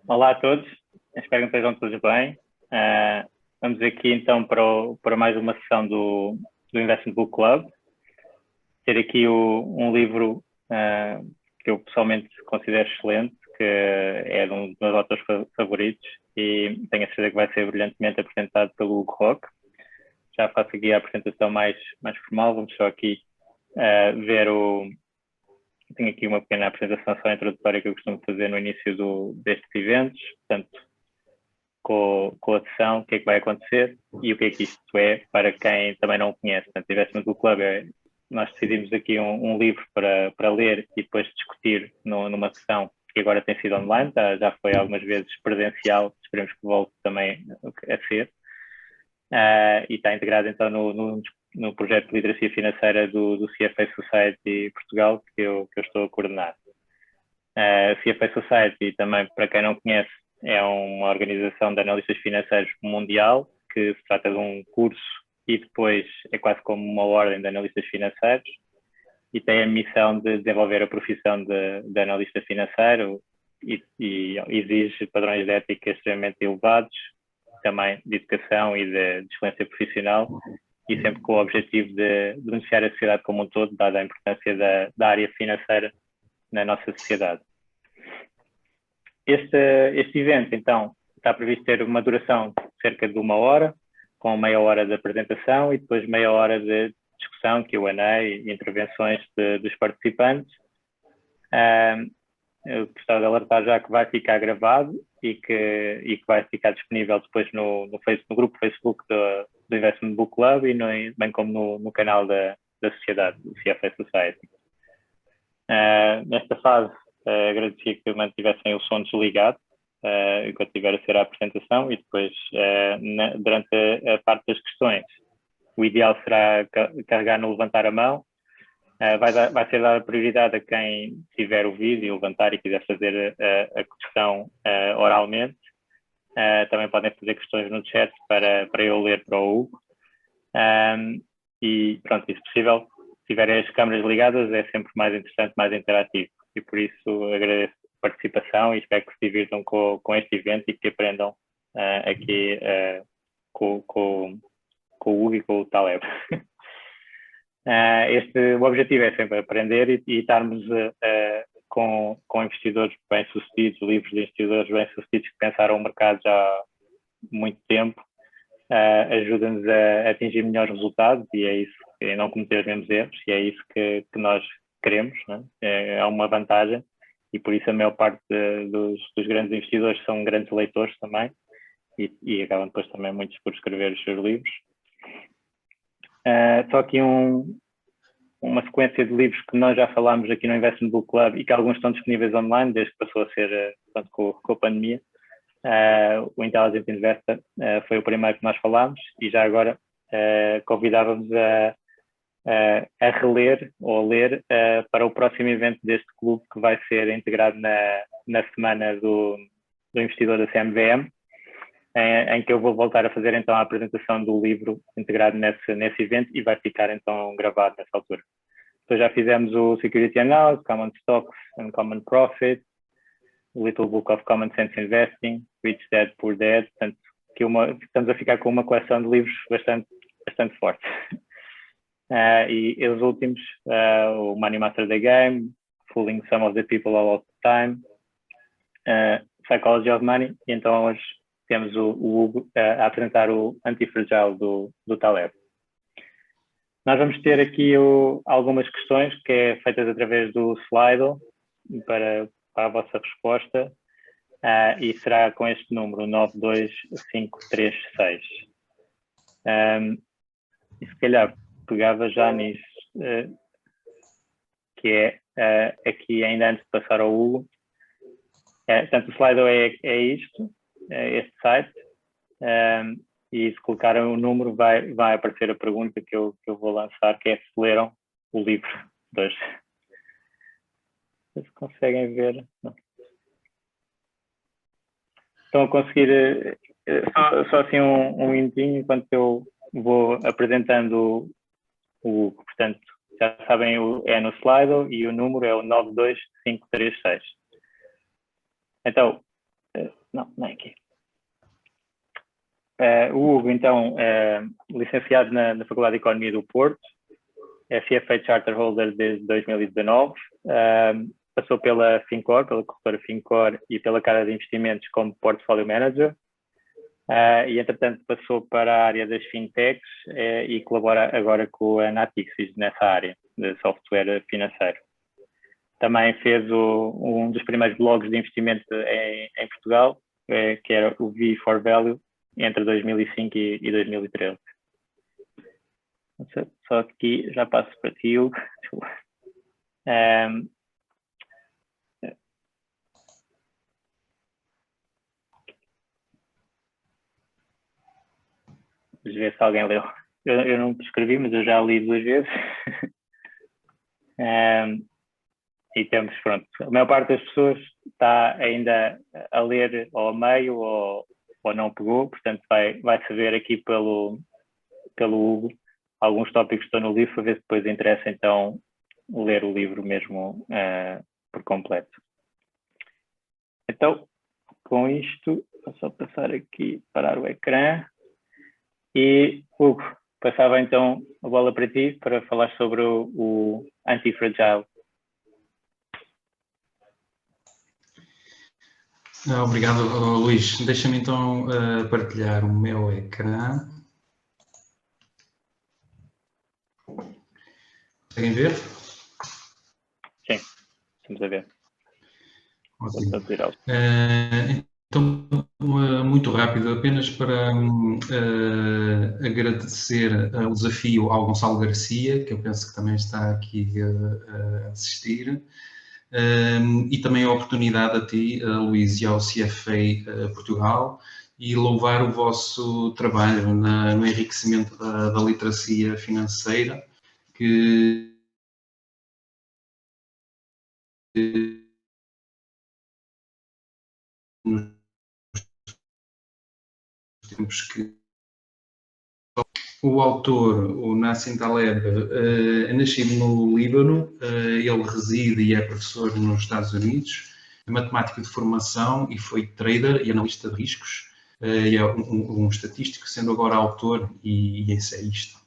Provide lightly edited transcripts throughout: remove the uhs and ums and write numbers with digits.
Olá a todos, espero que estejam todos bem. Vamos aqui então para mais uma sessão do Investment Book Club. Ter aqui um livro que eu pessoalmente considero excelente, que é de um dos meus autores favoritos e tenho a certeza que vai ser brilhantemente apresentado pelo Hugo Roque. Já faço aqui a apresentação mais formal, vamos só aqui ver o... Tenho aqui uma pequena apresentação só introdutória que eu costumo fazer no início destes eventos, portanto, com a sessão, o que é que vai acontecer e o que é que isto é para quem também não conhece. Portanto, Investment Book Club nós decidimos aqui um livro para ler e depois discutir numa sessão que agora tem sido online, já foi algumas vezes presencial, esperemos que volte também a ser. E está integrado então no projeto de literacia financeira do CFA Society Portugal, que eu estou a coordenar. CFA Society, também para quem não conhece, é uma organização de analistas financeiros mundial, que se trata de um curso e depois é quase como uma ordem de analistas financeiros, e tem a missão de desenvolver a profissão de analista financeiro e exige padrões de ética extremamente elevados, também de educação e de excelência profissional, e sempre com o objetivo de beneficiar a sociedade como um todo, dada a importância da área financeira na nossa sociedade. Este evento, então, está previsto ter uma duração de cerca de 1 hora, com meia hora de apresentação e depois meia hora de discussão, Q&A e intervenções dos participantes. Eu gostava de alertar já que vai ficar gravado e que vai ficar disponível depois no grupo Facebook do Investment Book Club e bem como no canal da sociedade, do CFA Society. Nesta fase, agradecia que mantivessem o som desligado enquanto estiver a ser a apresentação e depois, durante a parte das questões, o ideal será carregar no levantar a mão. Vai ser dada prioridade a quem tiver o vídeo e levantar e quiser fazer a questão oralmente. Também podem fazer questões no chat para eu ler para o Hugo. E pronto, se possível, se tiverem as câmaras ligadas, é sempre mais interessante, mais interativo. E por isso agradeço a participação e espero que se divirtam com este evento e que aprendam aqui com o Hugo e com o Taleb. O objetivo é sempre aprender e estarmos com investidores bem-sucedidos, livros de investidores bem-sucedidos que pensaram o mercado já há muito tempo, ajuda-nos a atingir melhores resultados e é isso, e não cometer os mesmos erros, e é isso que nós queremos, né? É uma vantagem e por isso a maior parte dos grandes investidores são grandes leitores também e acabam depois também muitos por escrever os seus livros. Só aqui uma sequência de livros que nós já falámos aqui no Investment Book Club e que alguns estão disponíveis online desde que passou a ser com a pandemia. O Intelligent Investor foi o primeiro que nós falámos e já agora convidávamos a reler ou a ler para o próximo evento deste clube que vai ser integrado na semana do investidor da CMVM, em que eu vou voltar a fazer então a apresentação do livro integrado nesse evento e vai ficar então gravado nessa altura. Então já fizemos o Security Analysis, Common Stocks and Common Profit, o Little Book of Common Sense Investing, Rich Dad, Poor Dad, portanto, estamos a ficar com uma coleção de livros bastante forte. E os últimos, o Money Master the Game, Fooling Some of the People All of the Time, Psychology of Money, e então hoje temos o Hugo a apresentar o Antifragile do Taleb. Nós vamos ter aqui algumas questões que é feitas através do Slido para a vossa resposta e será com este número 92536. E se calhar pegava já nisso, que é aqui ainda antes de passar ao Hugo. Portanto, o Slido é isto, este site, e se colocarem o número vai aparecer a pergunta que eu vou lançar, que é se leram o livro de hoje. Se conseguem ver. Não. Estão a conseguir só assim um minutinho enquanto eu vou apresentando o Hugo. Portanto, já sabem, é no Slido e o número é o 92536. Então, Não é aqui. O Hugo, então, licenciado na Faculdade de Economia do Porto, é CFA Charter Holder desde 2019, passou pela Fincor, pela corretora Fincor e pela Casa de Investimentos como Portfolio Manager, e entretanto passou para a área das fintechs e colabora agora com a Natixis nessa área de software financeiro. Também fez um dos primeiros blogs de investimento em Portugal, que era o V4Value, entre 2005 e 2013. Só aqui já passo para ti, Hugo. Vamos ver se alguém leu. Eu não escrevi, mas eu já li 2 vezes. E temos, pronto, a maior parte das pessoas está ainda a ler ou a meio ou não pegou, portanto vai saber aqui pelo Hugo alguns tópicos que estão no livro, para ver se depois interessa então ler o livro mesmo por completo. Então, com isto, vou só passar aqui, parar o ecrã. E, Hugo, passava então a bola para ti para falar sobre o Antifragile. Obrigado, Luís. Deixa-me então partilhar o meu ecrã. Conseguem ver? Sim, estamos a ver. Ótimo. Então, muito rápido, apenas para agradecer o desafio ao Gonçalo Garcia, que eu penso que também está aqui a assistir, e também a oportunidade a ti, Luís, e ao CFA Portugal, e louvar o vosso trabalho no enriquecimento da literacia financeira, que nos tempos que o autor, o Nassim Taleb, é nascido no Líbano, ele reside e é professor nos Estados Unidos, é matemático de formação e foi trader e analista de riscos, e é um estatístico, sendo agora autor e ensaísta.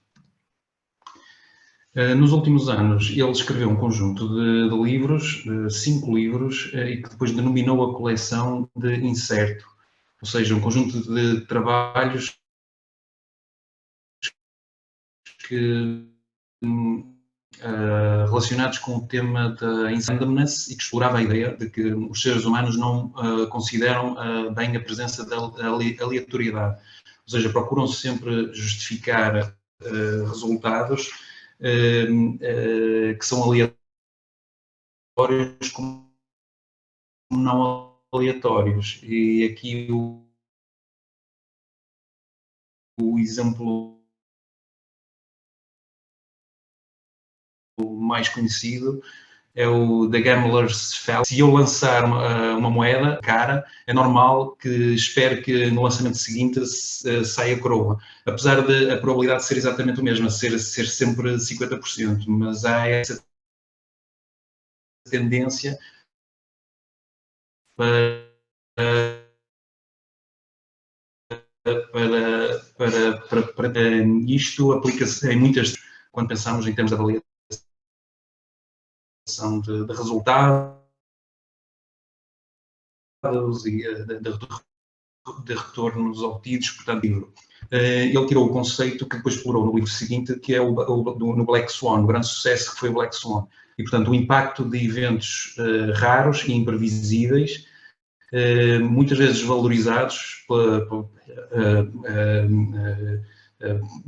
Nos últimos anos, ele escreveu um conjunto de livros, 5 livros, e que depois denominou a coleção de Incerto, ou seja, um conjunto de trabalhos relacionados com o tema da randomness e que explorava a ideia de que os seres humanos não consideram bem a presença da aleatoriedade, ou seja, procuram sempre justificar resultados que são aleatórios como não aleatórios. E aqui o exemplo mais conhecido é o The Gambler's Fallacy. Se eu lançar uma moeda cara, é normal que espere que no lançamento seguinte saia a coroa. Apesar de a probabilidade de ser exatamente a mesma, ser sempre 50%, mas há essa tendência para isto aplica-se em muitas, quando pensamos em termos de avaliação de resultados e de retornos obtidos, portanto, ele tirou o conceito que depois explorou no livro seguinte, que é no Black Swan, o grande sucesso que foi o Black Swan. E, portanto, o impacto de eventos raros e imprevisíveis, muitas vezes valorizados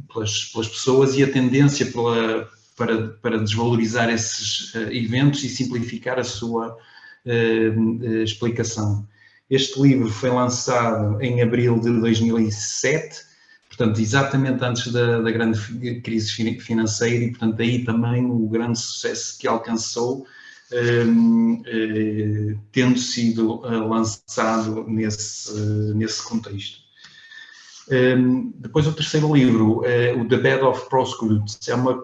pelas pessoas, e a tendência para desvalorizar esses eventos e simplificar a sua explicação. Este livro foi lançado em abril de 2007, portanto, exatamente antes da grande crise financeira, e, portanto, daí também o grande sucesso que alcançou, tendo sido lançado nesse contexto. Depois o terceiro livro, o The Bed of Proselytes, é uma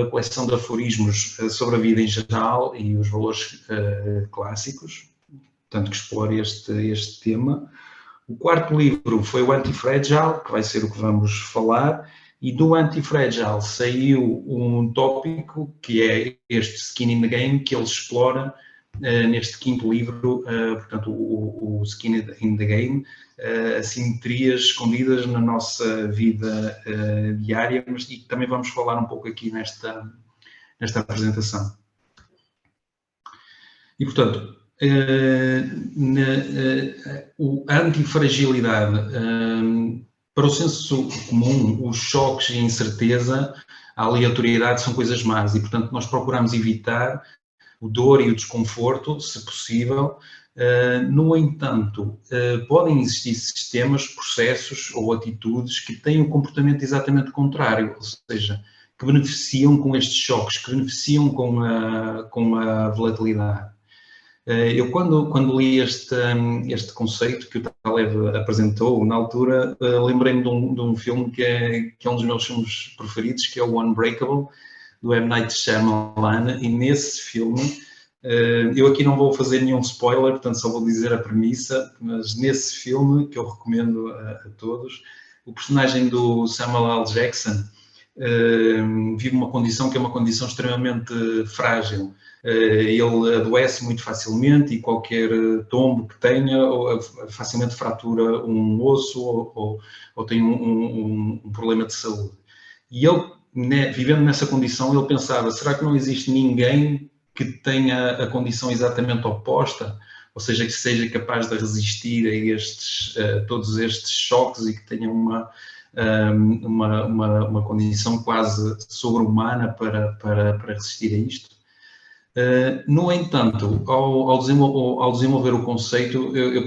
coleção de aforismos sobre a vida em geral e os valores clássicos. portanto, que explora este tema. O quarto livro foi o Antifragile, que vai ser o que vamos falar, e do Antifragile saiu um tópico que é este Skin in the Game, que ele explora neste quinto livro, portanto, o Skin in the Game, assimetrias escondidas na nossa vida diária, mas e também vamos falar um pouco aqui nesta apresentação. E, portanto, a antifragilidade, para o senso comum, os choques e a incerteza, a aleatoriedade são coisas más e, portanto, nós procuramos evitar o dor e o desconforto, se possível. No entanto, podem existir sistemas, processos ou atitudes que têm um comportamento exatamente contrário, ou seja, que beneficiam com estes choques, que beneficiam com a volatilidade. Eu, quando li este conceito que o Taleb apresentou, na altura, lembrei-me de um filme que é um dos meus filmes preferidos, que é o Unbreakable, do M. Night Shyamalan, e nesse filme, eu aqui não vou fazer nenhum spoiler, portanto só vou dizer a premissa, mas nesse filme, que eu recomendo a todos, o personagem do Samuel L. Jackson vive uma condição que é uma condição extremamente frágil. Ele adoece muito facilmente e qualquer tombo que tenha facilmente fratura um osso ou tem um problema de saúde. E ele, vivendo nessa condição, ele pensava, será que não existe ninguém que tenha a condição exatamente oposta? Ou seja, que seja capaz de resistir a todos estes choques e que tenha uma condição quase sobre-humana para resistir a isto. No entanto, ao desenvolver o conceito, eu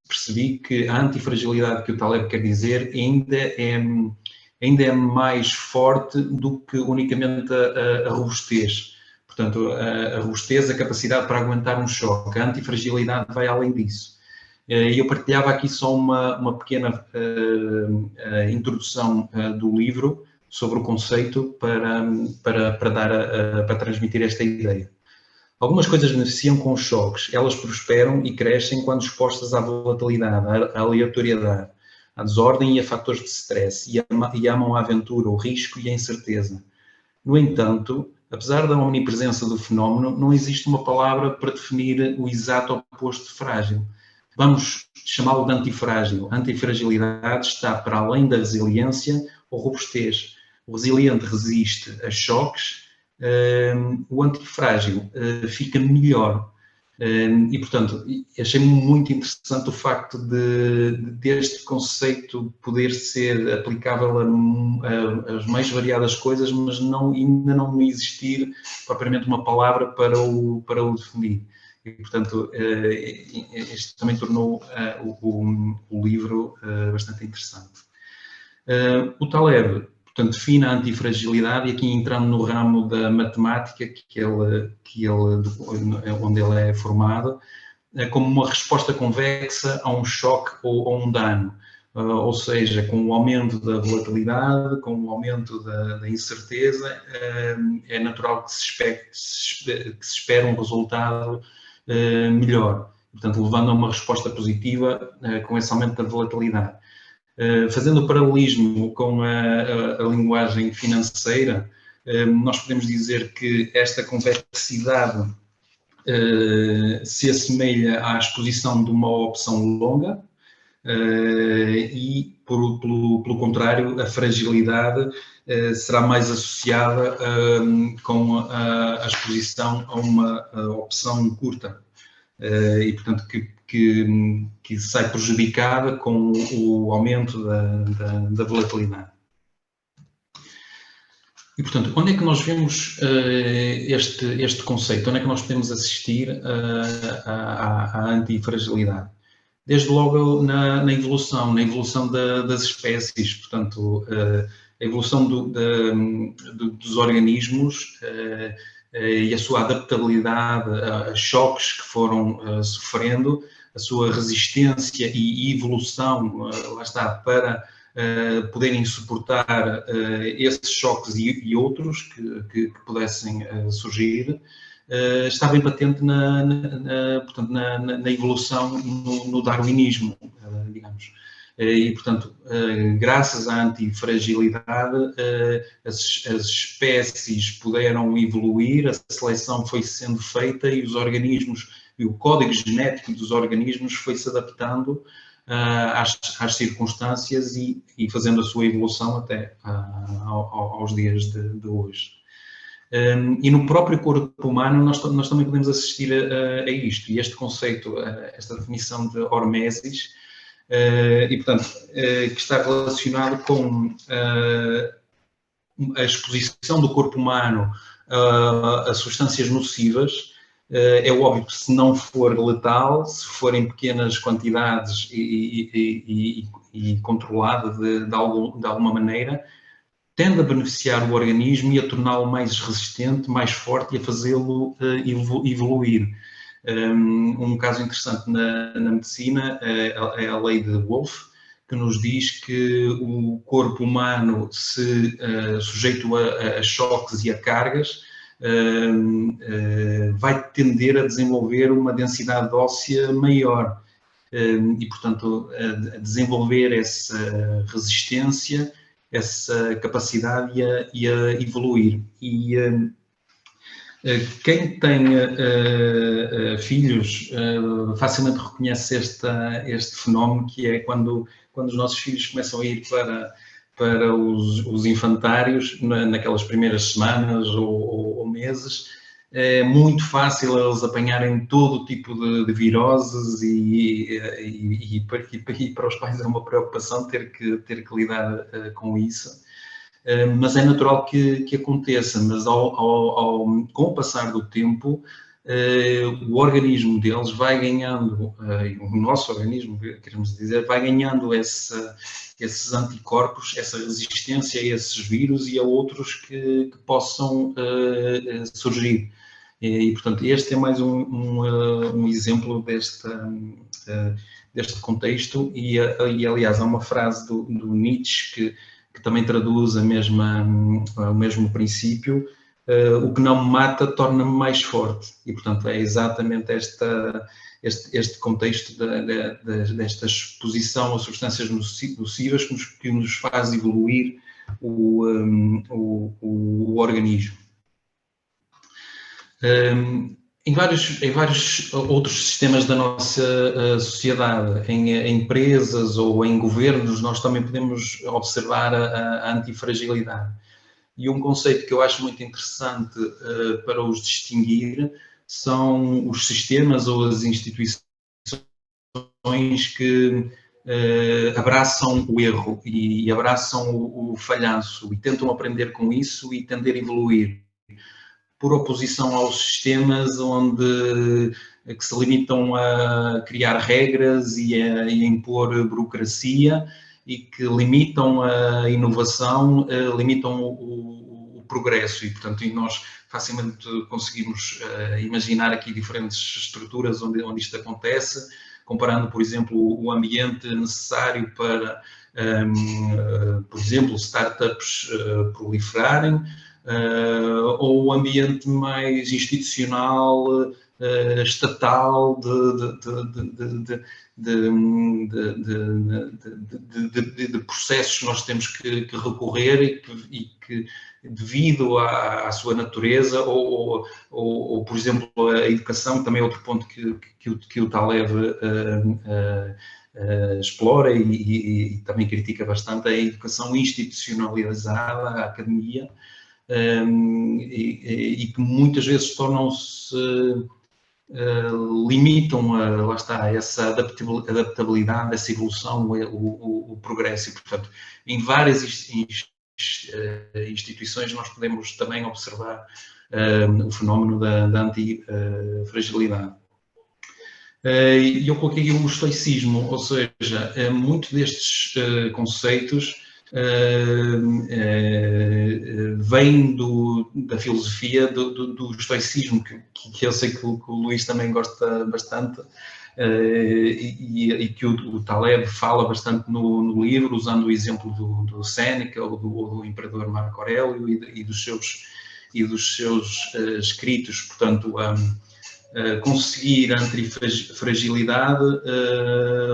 percebi que a antifragilidade que o Taleb quer dizer ainda é mais forte do que unicamente a robustez. Portanto, a robustez, a capacidade para aguentar um choque. A antifragilidade vai além disso. E eu partilhava aqui só uma pequena introdução do livro sobre o conceito para transmitir esta ideia. Algumas coisas beneficiam com os choques. Elas prosperam e crescem quando expostas à volatilidade, à aleatoriedade, à desordem e a fatores de stress, e amam a aventura, o risco e a incerteza. No entanto, apesar da omnipresença do fenómeno, não existe uma palavra para definir o exato oposto de frágil. Vamos chamá-lo de antifrágil. A antifragilidade está para além da resiliência ou robustez. O resiliente resiste a choques, o antifrágil fica melhor. E, portanto, achei muito interessante o facto deste conceito poder ser aplicável às mais variadas coisas, mas ainda não existir propriamente uma palavra para o definir. E, portanto, isto também tornou o livro bastante interessante. O Taleb, portanto, define a antifragilidade, e aqui entrando no ramo da matemática onde ele é formado, como uma resposta convexa a um choque ou a um dano. Ou seja, com o aumento da volatilidade, com o aumento da incerteza, é natural que se espere um resultado melhor. Portanto, levando a uma resposta positiva com esse aumento da volatilidade. Fazendo o paralelismo com a linguagem financeira, nós podemos dizer que esta convexidade se assemelha à exposição de uma opção longa e, pelo contrário, a fragilidade será mais associada com a exposição a uma opção curta e, portanto, que sai prejudicada com o aumento da volatilidade. E, portanto, onde é que nós vemos este conceito? Onde é que nós podemos assistir à antifragilidade? Desde logo na evolução das espécies, portanto, a evolução dos organismos e a sua adaptabilidade a choques que foram sofrendo, a sua resistência e evolução, lá está, para poderem suportar esses choques e outros que pudessem surgir, está bem patente portanto, na evolução no darwinismo, digamos. E, portanto, graças à antifragilidade, as espécies puderam evoluir, a seleção foi sendo feita e os organismos, e o código genético dos organismos foi-se adaptando às circunstâncias e fazendo a sua evolução até aos dias de hoje. E no próprio corpo humano nós também podemos assistir a isto, e este conceito, esta definição de hormesis, e portanto, que está relacionado com a exposição do corpo humano a substâncias nocivas. É óbvio que se não for letal, se for em pequenas quantidades e controlada de alguma maneira, tende a beneficiar o organismo e a torná-lo mais resistente, mais forte e a fazê-lo evoluir. Um caso interessante na medicina é a lei de Wolff, que nos diz que o corpo humano, se sujeito a choques e a cargas, vai tender a desenvolver uma densidade óssea maior e, portanto, a desenvolver essa resistência, essa capacidade e a evoluir. E quem tem filhos facilmente reconhece este fenómeno, que é quando os nossos filhos começam a ir para os infantários, naquelas primeiras semanas ou meses. É muito fácil eles apanharem todo tipo de viroses e para os pais é uma preocupação ter que lidar com isso. Mas é natural que aconteça, mas com o passar do tempo, o organismo deles vai ganhando, o nosso organismo, queremos dizer, vai ganhando esses anticorpos, essa resistência a esses vírus e a outros que possam surgir. E, portanto, este é mais um exemplo deste contexto e, aliás, há uma frase do Nietzsche que também traduz o mesmo princípio: o que não me mata torna-me mais forte. E, portanto, é exatamente este contexto desta exposição a substâncias nocivas que nos faz evoluir o organismo. Em vários outros sistemas da nossa sociedade, em empresas ou em governos, nós também podemos observar a antifragilidade. E um conceito que eu acho muito interessante para os distinguir são os sistemas ou as instituições que abraçam o erro e abraçam o falhanço e tentam aprender com isso e tender a evoluir, por oposição aos sistemas que se limitam a criar regras e a impor burocracia e que limitam a inovação, limitam o progresso e, portanto, nós facilmente conseguimos imaginar aqui diferentes estruturas onde isto acontece, comparando, por exemplo, o ambiente necessário para, por exemplo, startups proliferarem, ou o ambiente mais institucional, estatal, de processos que nós temos que recorrer e que devido à sua natureza, ou, por exemplo, a educação, também é outro ponto que o Taleb explora e também critica bastante, a educação institucionalizada, a academia, e que muitas vezes tornam-se, limitam lá está, essa adaptabilidade, essa evolução, o progresso. E, portanto, em várias instituições nós podemos também observar o fenómeno da antifragilidade. E eu coloquei o estoicismo, ou seja, muitos destes conceitos vêm da filosofia do estoicismo, que eu sei que o Luís também gosta bastante, e que o Taleb fala bastante no livro, usando o exemplo do Séneca ou do imperador Marco Aurélio e dos seus e dos seus escritos, portanto, conseguir a antifragilidade,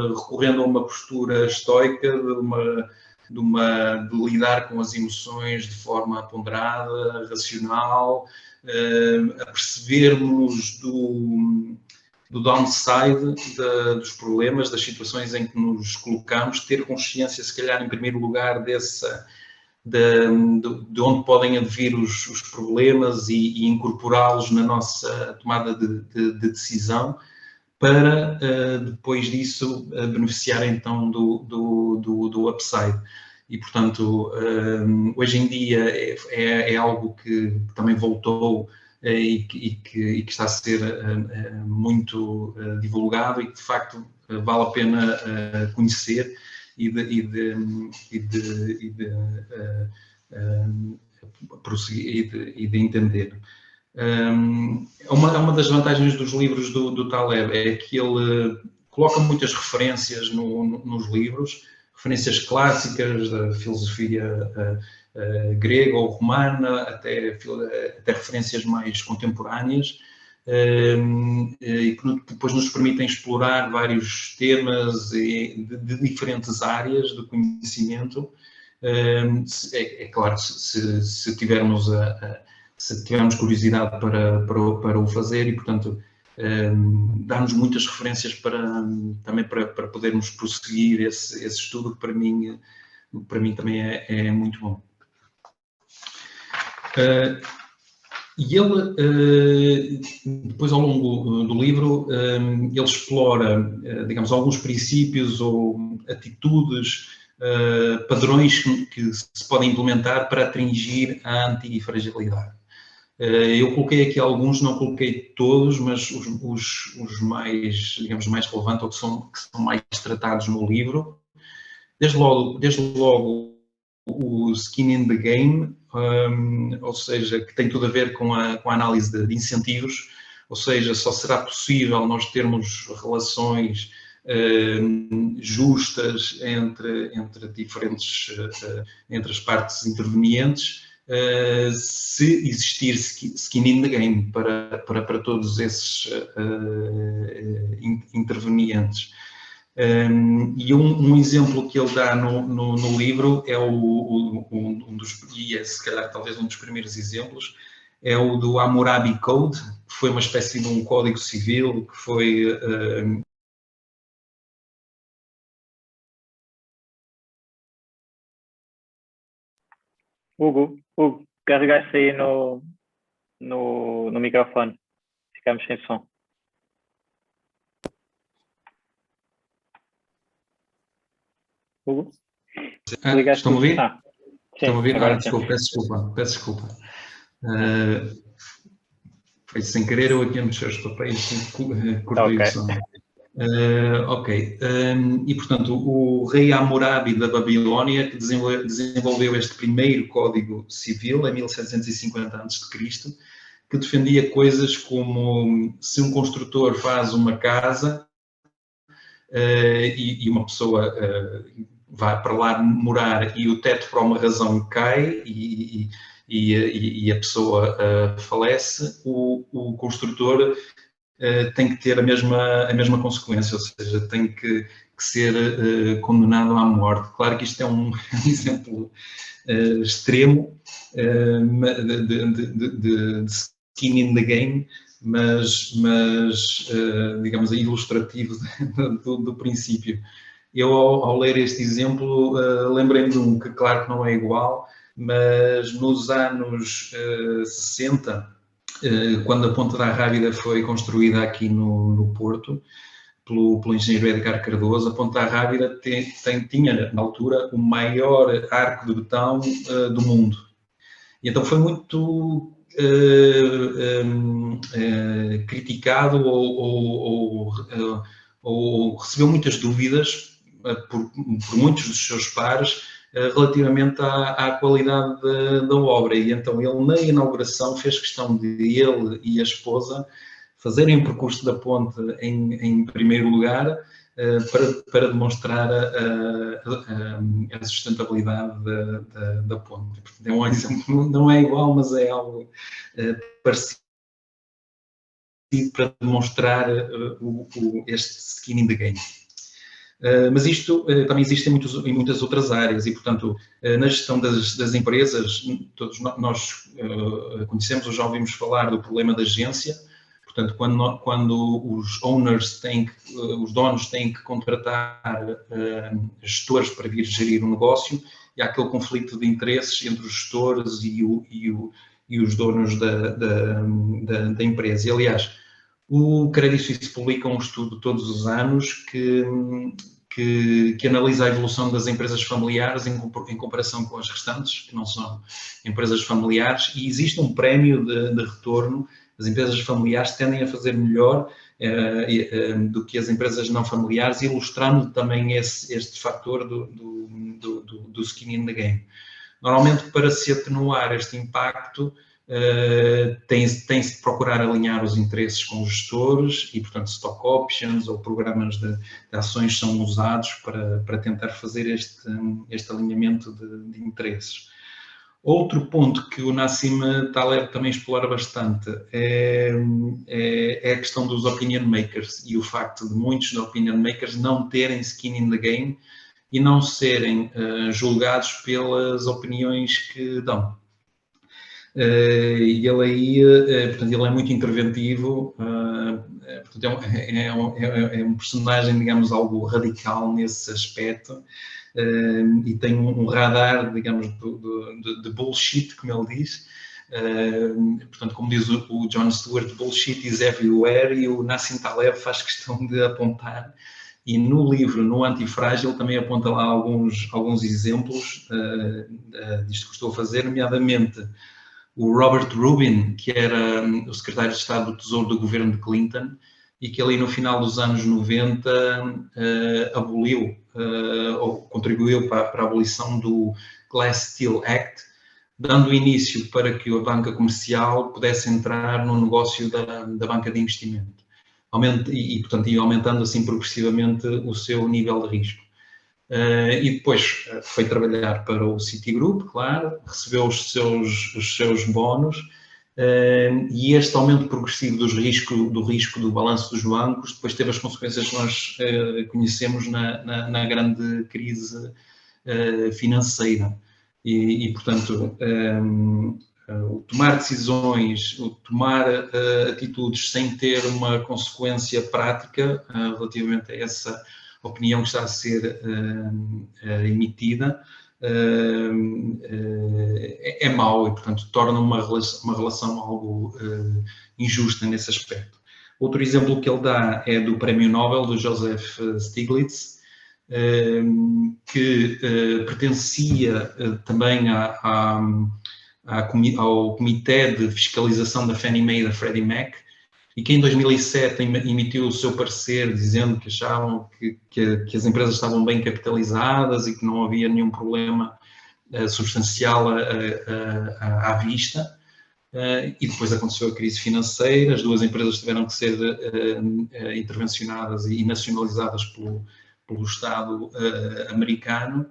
recorrendo a uma postura estoica, de lidar com as emoções de forma ponderada, racional, a percebermos do downside dos problemas, das situações em que nos colocamos, ter consciência, se calhar, em primeiro lugar, de onde podem advir os problemas e incorporá-los na nossa tomada de decisão, para depois disso beneficiar então do upside. E, portanto, hoje em dia é algo que também voltou e que está a ser muito divulgado e que, de facto, vale a pena conhecer e de entender. Uma das vantagens dos livros do Taleb é que ele coloca muitas referências nos livros, referências clássicas da filosofia grega ou romana, até referências mais contemporâneas, e que depois nos permitem explorar vários temas de diferentes áreas do conhecimento. É claro, se tivermos curiosidade para o fazer, e, portanto, dá-nos muitas referências também para podermos prosseguir esse estudo, que para mim também é muito bom. E ele, depois, ao longo do livro, ele explora, digamos, alguns princípios ou atitudes, padrões que se podem implementar para atingir a antifragilidade. Eu coloquei aqui alguns, não coloquei todos, mas os mais, digamos, mais relevantes, ou que são mais tratados no livro. Desde logo o skin in the game, ou seja, que tem tudo a ver com a análise de incentivos, ou seja, só será possível nós termos relações justas entre as partes intervenientes, se existir skin in the game para todos esses intervenientes. E um exemplo que ele dá no livro é se calhar talvez um dos primeiros exemplos, é o do Hammurabi Code, que foi uma espécie de um código civil que foi Hugo, carregaste aí no microfone. Ficamos sem som. Hugo? Estão a ouvir? Estão a ouvir? Peço desculpa. Foi sem querer, eu aqui a mexer os papéis e cortei o som. Ok. E, portanto, o rei Hammurabi da Babilónia, que desenvolveu este primeiro código civil em 1750 a.C., que defendia coisas como: se um construtor faz uma casa e uma pessoa vai para lá morar e o teto, por uma razão, cai e a pessoa falece, o construtor tem que ter a mesma consequência, ou seja, tem que ser condenado à morte. Claro que isto é um exemplo extremo de skin in the game, mas digamos, ilustrativo do princípio. Eu, ao ler este exemplo, lembrei-me de um que, claro que não é igual, mas nos anos 60, quando a Ponte da Rábida foi construída aqui no Porto, pelo engenheiro Edgar Cardoso, a Ponte da Rábida tinha, na altura, o maior arco de betão do mundo. E então foi muito criticado ou recebeu muitas dúvidas por muitos dos seus pares relativamente à qualidade da obra. E então ele, na inauguração, fez questão de ele e a esposa fazerem o percurso da ponte em primeiro lugar, para demonstrar a sustentabilidade da ponte. Portanto, é um exemplo, não é igual, mas é algo parecido para demonstrar este skin in the game. Mas isto também existe em muitas outras áreas e, portanto, na gestão das empresas, todos nós conhecemos ou já ouvimos falar do problema da agência. Portanto, quando os os donos têm que contratar gestores para vir gerir um negócio, e há aquele conflito de interesses entre os gestores e os donos da empresa. E, aliás, o Credit Suisse publica um estudo todos os anos que analisa a evolução das empresas familiares em comparação com as restantes, que não são empresas familiares, e existe um prémio de retorno. As empresas familiares tendem a fazer melhor do que as empresas não familiares, ilustrando também este fator do skin in the game. Normalmente, para se atenuar este impacto, tem-se de procurar alinhar os interesses com os gestores e, portanto, stock options ou programas de ações são usados para tentar fazer este alinhamento de interesses. Outro ponto que o Nassim Taleb também explora bastante é a questão dos opinion makers e o facto de muitos opinion makers não terem skin in the game e não serem julgados pelas opiniões que dão. E ele aí, portanto, ele é muito interventivo, portanto, é um personagem, digamos, algo radical nesse aspecto. E tem um radar, digamos, de bullshit, como ele diz. Portanto, como diz o Jon Stewart, bullshit is everywhere, e o Nassim Taleb faz questão de apontar. E no livro, no Antifrágil, também aponta lá alguns exemplos disto que estou a fazer, nomeadamente o Robert Rubin, que era o secretário de Estado do Tesouro do governo de Clinton, e que ali no final dos anos 90 aboliu ou contribuiu para a abolição do Glass-Steagall Act, dando início para que a banca comercial pudesse entrar no negócio da banca de investimento, portanto, aumentando assim progressivamente o seu nível de risco. E depois foi trabalhar para o Citigroup, claro, recebeu os seus bónus, e este aumento progressivo do risco do balanço dos bancos depois teve as consequências que nós conhecemos na grande crise financeira. E portanto, o tomar decisões, o tomar atitudes sem ter uma consequência prática relativamente a essa opinião que está a ser emitida, é mau e, portanto, torna uma relação algo injusta nesse aspecto. Outro exemplo que ele dá é do Prémio Nobel, do Joseph Stiglitz, que pertencia também ao Comitê de Fiscalização da Fannie Mae e da Freddie Mac, e que em 2007 emitiu o seu parecer dizendo que achavam que as empresas estavam bem capitalizadas e que não havia nenhum problema substancial à vista. E depois aconteceu a crise financeira, as duas empresas tiveram que ser intervencionadas e nacionalizadas pelo Estado americano.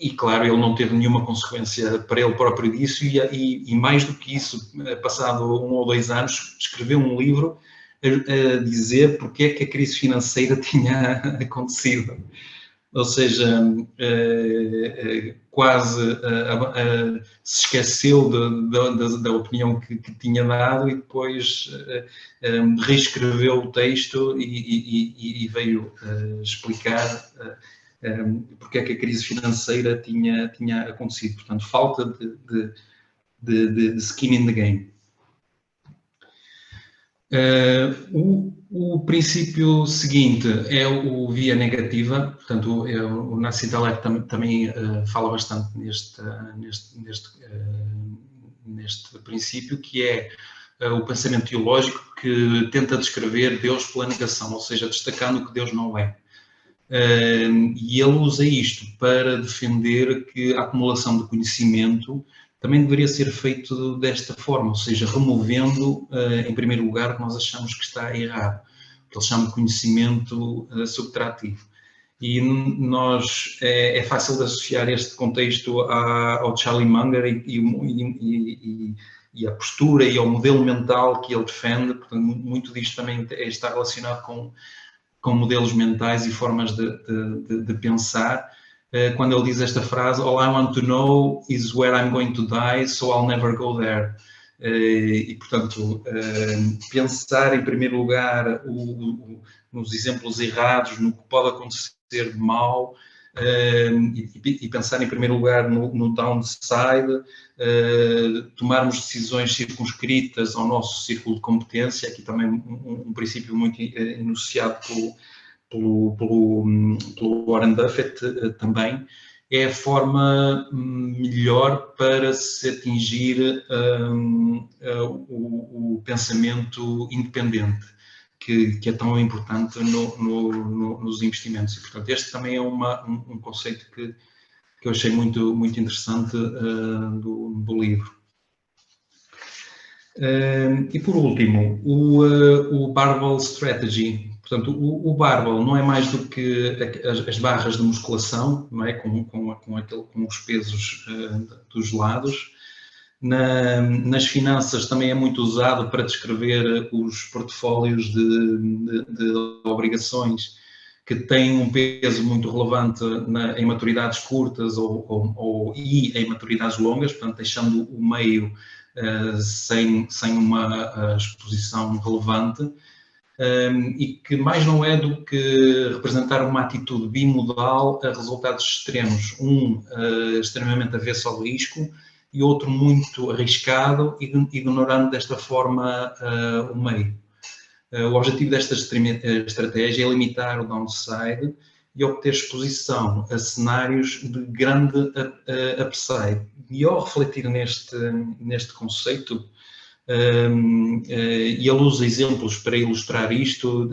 E, claro, ele não teve nenhuma consequência para ele próprio disso e mais do que isso, passado 1 ou 2 anos, escreveu um livro a dizer porque é que a crise financeira tinha acontecido. Ou seja, quase se esqueceu da opinião que tinha dado e depois reescreveu o texto e veio explicar porque é que a crise financeira tinha acontecido. Portanto, falta de skin in the game. O princípio seguinte é o via negativa. Portanto, o Nassim Taleb também fala bastante neste princípio, que é o pensamento teológico que tenta descrever Deus pela negação, ou seja, destacando que Deus não é. E ele usa isto para defender que a acumulação de conhecimento também deveria ser feito desta forma, ou seja, removendo, em primeiro lugar, o que nós achamos que está errado, que eles chamam de conhecimento subtrativo. E nós, é fácil de associar este contexto ao Charlie Munger e a postura e ao modelo mental que ele defende. Portanto, muito disto também está relacionado com modelos mentais e formas de pensar. Quando ele diz esta frase, all I want to know is where I'm going to die, so I'll never go there. E, portanto, pensar em primeiro lugar nos exemplos errados, no que pode acontecer de mal, e pensar em primeiro lugar no downside, tomarmos decisões circunscritas ao nosso círculo de competência, aqui também um princípio muito enunciado pelo Warren Buffett também, é a forma melhor para se atingir o pensamento independente, que é tão importante nos investimentos. E, portanto, este também é um conceito que eu achei muito, muito interessante do livro. E, por último, o Barbell Strategy. Portanto, o barbell não é mais do que as barras de musculação, não é? com os pesos dos lados. Nas finanças também é muito usado para descrever os portfólios de obrigações que têm um peso muito relevante em maturidades curtas e em maturidades longas, portanto, deixando o meio sem uma exposição relevante. E que mais não é do que representar uma atitude bimodal a resultados extremos, extremamente avesso ao risco e outro muito arriscado, ignorando desta forma o meio. O objetivo desta estratégia é limitar o downside e obter exposição a cenários de grande upside. E ao refletir neste conceito, e ele usa exemplos para ilustrar isto,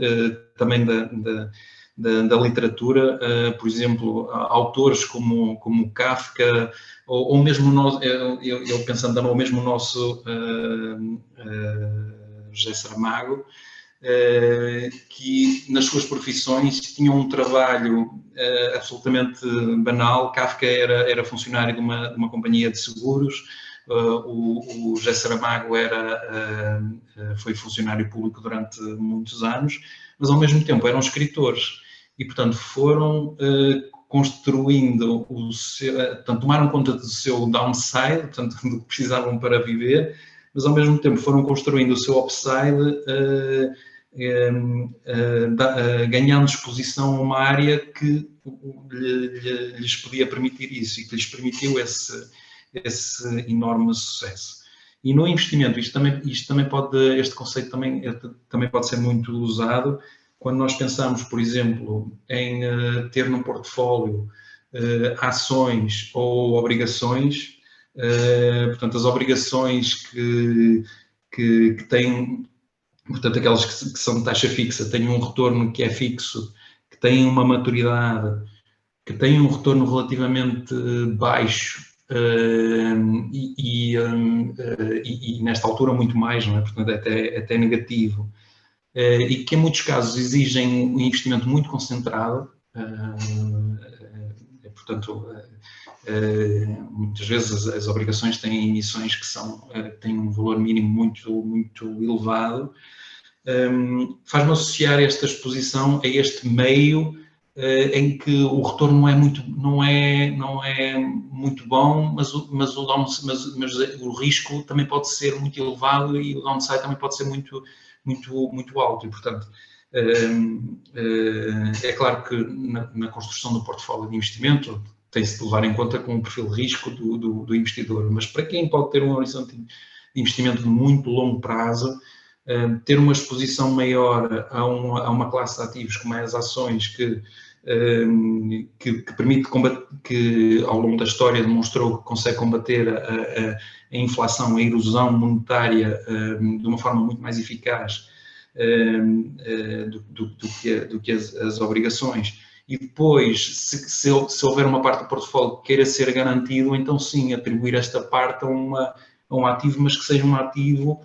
também da literatura, por exemplo, autores como Kafka, ou mesmo nós, eu pensando também, ou mesmo o nosso José Saramago, que nas suas profissões tinham um trabalho absolutamente banal. Kafka era funcionário de uma companhia de seguros, o José Saramago foi funcionário público durante muitos anos, mas ao mesmo tempo eram escritores e, portanto, foram construindo portanto, tomaram conta do seu downside, portanto, do que precisavam para viver, mas ao mesmo tempo foram construindo o seu upside, ganhando exposição a uma área que lhes podia permitir isso e que lhes permitiu esse enorme sucesso. E no investimento, este conceito também pode ser muito usado quando nós pensamos, por exemplo, em ter num portfólio ações ou obrigações. Portanto, as obrigações que têm, portanto, aquelas que são de taxa fixa, têm um retorno que é fixo, que têm uma maturidade, que têm um retorno relativamente baixo, e nesta altura muito mais, não é? Portanto, até negativo, e que em muitos casos exigem um investimento muito concentrado, portanto, muitas vezes as obrigações têm emissões que têm um valor mínimo muito, muito elevado. Faz-me associar esta exposição a este meio em que o retorno não é muito bom, mas o risco também pode ser muito elevado e o downside também pode ser muito, muito, muito alto. E, portanto, é claro que na construção do portfólio de investimento tem-se de levar em conta com o perfil de risco do investidor, mas para quem pode ter um horizonte de investimento de muito longo prazo, ter uma exposição maior a uma classe de ativos como é as ações, que permite combater, que ao longo da história demonstrou que consegue combater a inflação, a erosão monetária de uma forma muito mais eficaz do que as obrigações, e depois, se houver uma parte do portfólio que queira ser garantido, então sim, atribuir esta parte a um ativo, mas que seja um ativo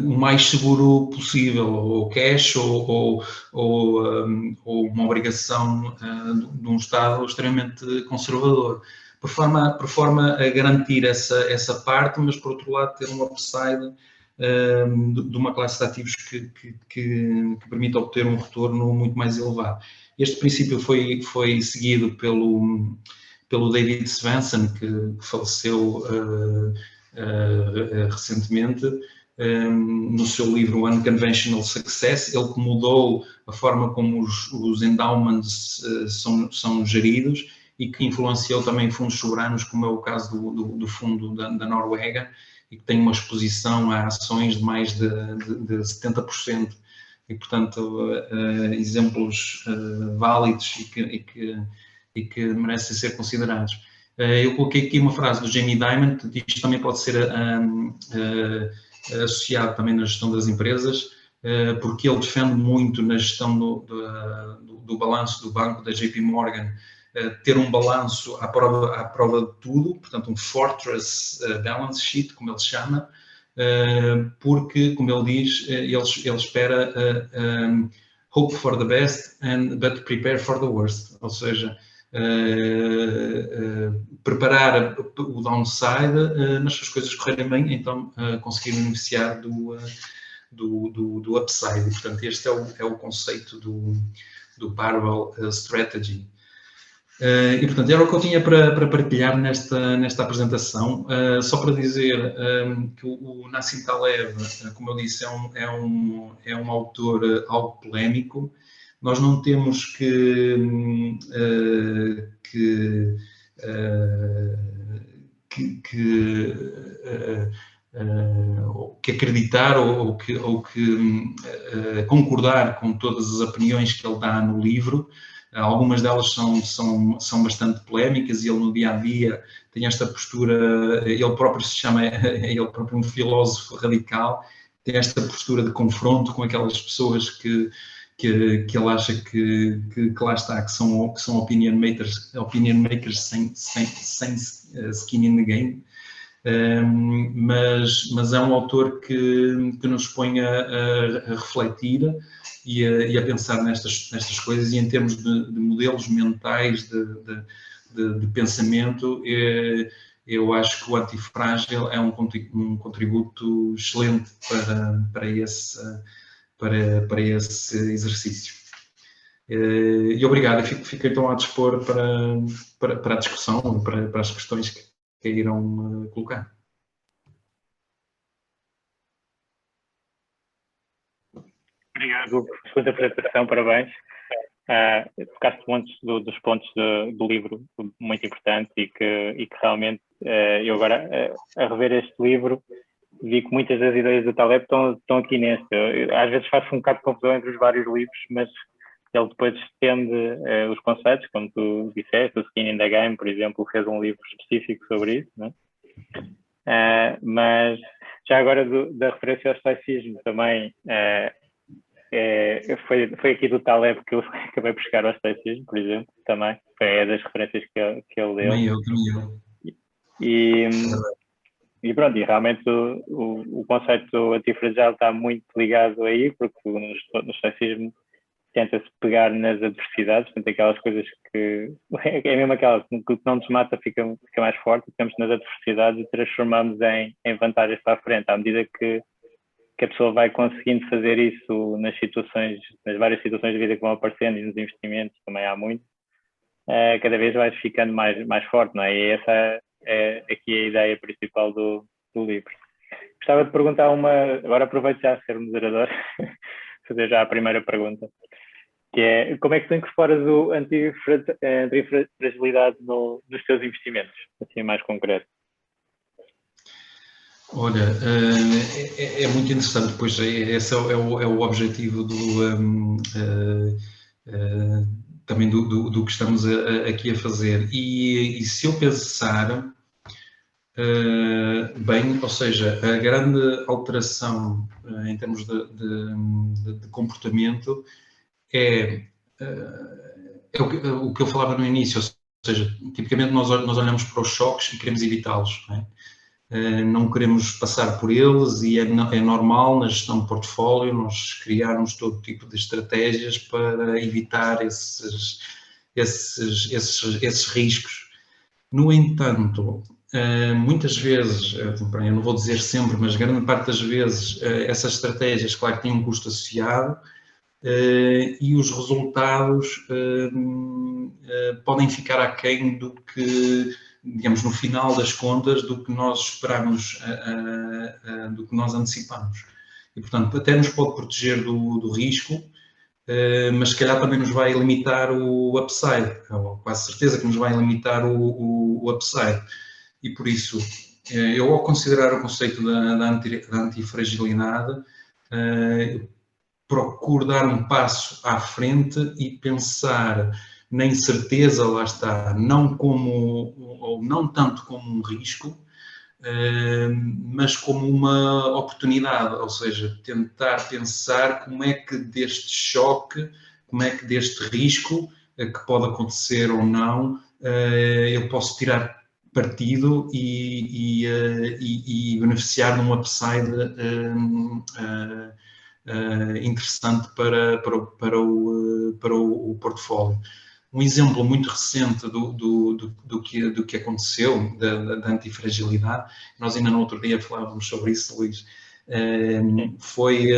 o mais seguro possível, ou cash, ou uma obrigação de um Estado extremamente conservador, por forma a garantir essa parte, mas por outro lado ter um upside de uma classe de ativos que permita obter um retorno muito mais elevado. Este princípio foi seguido pelo David Svensson, que faleceu recentemente, no seu livro Unconventional Success. Ele que mudou a forma como os endowments são geridos e que influenciou também fundos soberanos, como é o caso do fundo da Noruega, e que tem uma exposição a ações de mais de 70%. E, portanto, exemplos válidos e que merecem ser considerados. Eu coloquei aqui uma frase do Jamie Dimon, que diz que também pode ser associado também na gestão das empresas, porque ele defende muito na gestão do balanço do banco, da JP Morgan, ter um balanço à prova de tudo, portanto um fortress balance sheet, como ele chama, porque, como ele diz, ele espera hope for the best but prepare for the worst, ou seja, preparar o downside, mas se as coisas correrem bem, então conseguir beneficiar do upside. E, portanto, este é o conceito do Barrel Strategy. E, portanto, era o que eu tinha para partilhar nesta apresentação. Só para dizer que o Nassim Taleb, como eu disse, é um autor algo polémico. Nós não temos que acreditar ou que concordar com todas as opiniões que ele dá no livro. Algumas delas são bastante polémicas e ele no dia-a-dia tem esta postura, ele próprio se chama, ele próprio um filósofo radical, tem esta postura de confronto com aquelas pessoas que ele acha que lá está, que são opinion makers sem skin in the game. Mas é um autor que nos põe a refletir e a pensar nestas coisas, e em termos de modelos mentais de pensamento, eu acho que o Antifrágil é um contributo excelente para esse exercício. E obrigado, fico então a dispor para a discussão, para as questões que irão colocar. Obrigado pela sua apresentação, parabéns. Tocaste muitos dos pontos do livro muito importantes e que realmente eu agora, a rever este livro, vi que muitas das ideias do Taleb estão aqui neste. Às vezes faço um bocado de confusão entre os vários livros, mas ele depois estende os conceitos, como tu disseste, o Skin in the Game, por exemplo, fez um livro específico sobre isso, né? Mas já agora da referência ao estoicismo também, foi aqui do Taleb que eu acabei por chegar ao estoicismo, por exemplo, também, foi das referências que ele deu. Também eu. E pronto, e realmente o conceito antifragile está muito ligado aí, porque no estoicismo tenta-se pegar nas adversidades, portanto, aquelas coisas que é mesmo aquela que não nos mata fica mais forte, ficamos nas adversidades e transformamos em vantagens para a frente, à medida que a pessoa vai conseguindo fazer isso nas várias situações de vida que vão aparecendo, e nos investimentos também há muito, cada vez vai ficando mais forte, não é? E essa é aqui a ideia principal do livro. Gostava de perguntar agora aproveito já a ser moderador, fazer já a primeira pergunta, que é: como é que tu incorporas o antifragilidade nos teus investimentos, assim mais concreto? Olha, é muito interessante, pois esse é o objetivo também do que estamos aqui a fazer. E se eu pensar bem, ou seja, a grande alteração em termos de comportamento é, é o que eu falava no início, ou seja, tipicamente nós olhamos para os choques e queremos evitá-los, não é? Não queremos passar por eles e é normal na gestão de portfólio nós criarmos todo tipo de estratégias para evitar esses riscos. No entanto, muitas vezes, eu não vou dizer sempre, mas grande parte das vezes, essas estratégias, claro que têm um custo associado, e os resultados podem ficar aquém do que, digamos, no final das contas, do que nós esperamos, do que nós antecipamos. E, portanto, até nos pode proteger do risco, mas se calhar também nos vai limitar o upside, ou quase certeza que nos vai limitar o upside. E por isso, eu ao considerar o conceito da antifragilidade, procuro dar um passo à frente e pensar na incerteza, lá está, não tanto como um risco, mas como uma oportunidade, ou seja, tentar pensar como é que deste choque, como é que deste risco, que pode acontecer ou não, eu posso tirar partido e beneficiar de um upside interessante para o portfólio. Um exemplo muito recente do que aconteceu, da antifragilidade, nós ainda no outro dia falávamos sobre isso, Luís, foi...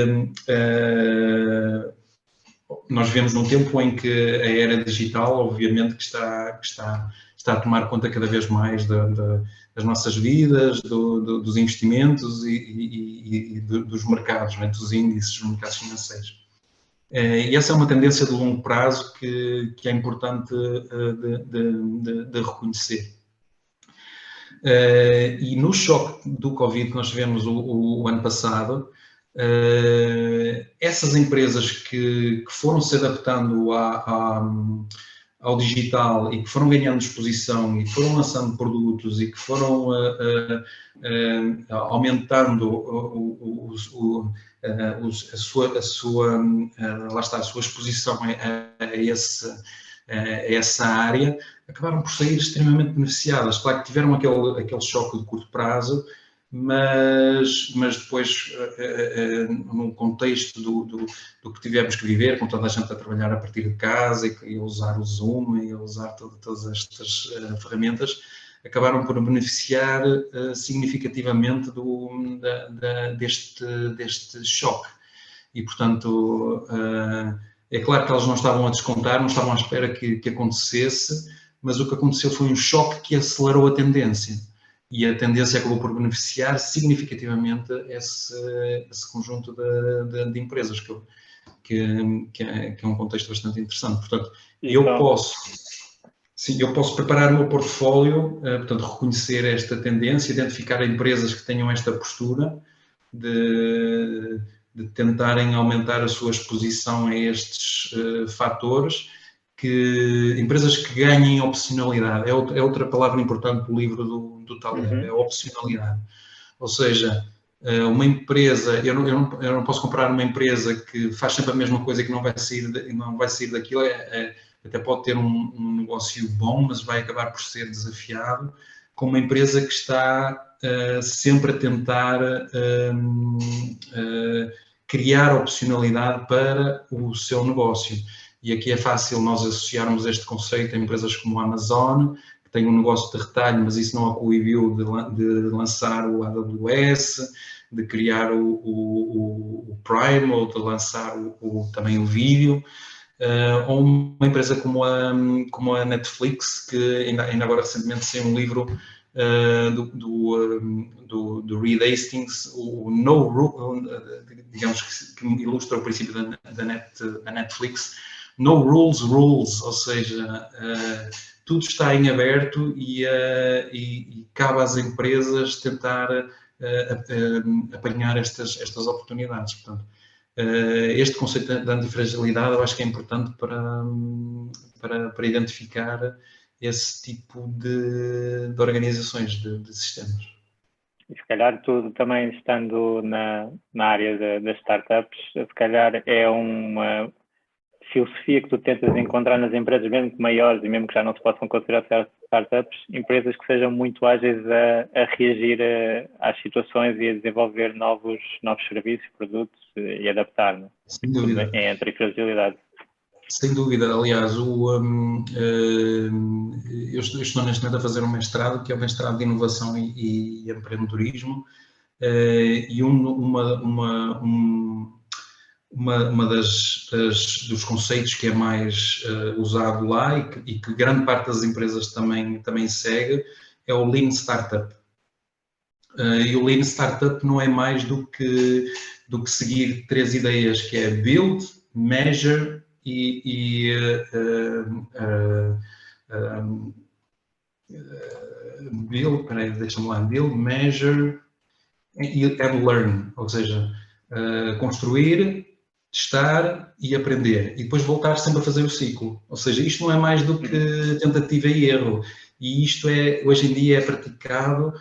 nós vivemos num tempo em que a era digital, obviamente, que está a tomar conta cada vez mais das nossas vidas, dos investimentos e dos mercados, né, dos índices, dos mercados financeiros. E essa é uma tendência de longo prazo que é importante de reconhecer. E no choque do Covid que nós tivemos o ano passado, essas empresas que foram se adaptando ao digital e que foram ganhando exposição e que foram lançando produtos e que foram aumentando lá está, a sua exposição a essa área, acabaram por sair extremamente beneficiadas. Claro que tiveram aquele choque de curto prazo, mas depois, no contexto do que tivemos que viver, com toda a gente a trabalhar a partir de casa e a usar o Zoom e a usar todas estas ferramentas, acabaram por beneficiar significativamente deste choque. E, portanto, é claro que elas não estavam a descontar, não estavam à espera que acontecesse, mas o que aconteceu foi um choque que acelerou a tendência. E a tendência acabou por beneficiar significativamente esse conjunto de empresas, que é um contexto bastante interessante. Portanto, eu posso preparar o meu portfólio, portanto, reconhecer esta tendência, identificar empresas que tenham esta postura de tentarem aumentar a sua exposição a estes fatores, empresas que ganhem opcionalidade. É outra palavra importante do livro do Taleb, é a opcionalidade. Ou seja, uma empresa, eu não posso comprar uma empresa que faz sempre a mesma coisa e que não vai sair daquilo, até pode ter um negócio bom, mas vai acabar por ser desafiado, com uma empresa que está sempre a tentar criar opcionalidade para o seu negócio. E aqui é fácil nós associarmos este conceito a empresas como a Amazon, que tem um negócio de retalho, mas isso não a coibiu de lançar o AWS, de criar o Prime, ou de lançar também o vídeo. Ou uma empresa como a Netflix, que ainda agora recentemente saiu um livro do Reed Hastings, o No Rule, digamos que ilustra o princípio da Netflix, No Rules, ou seja, tudo está em aberto e cabe às empresas tentar apanhar estas oportunidades. Portanto, este conceito da antifragilidade eu acho que é importante para identificar esse tipo de organizações, de sistemas. E se calhar tudo também estando na área das startups, se calhar é uma filosofia que tu tentas encontrar nas empresas, mesmo que maiores e mesmo que já não se possam considerar startups, empresas que sejam muito ágeis a reagir às situações e a desenvolver novos serviços, produtos e adaptar, né? Sem dúvida. Entre a fragilidade. Sem dúvida, aliás, eu estou neste momento a fazer um mestrado, que é o mestrado de Inovação e Empreendedorismo, e uma dos conceitos que é mais usado lá e que grande parte das empresas também segue é o Lean Startup. E o Lean Startup não é mais do que seguir 3 ideias, que é Build, Measure Build, Measure and Learn, ou seja, construir, testar e aprender, e depois voltar sempre a fazer o ciclo. Ou seja, isto não é mais do que tentativa e erro, e isto hoje em dia é praticado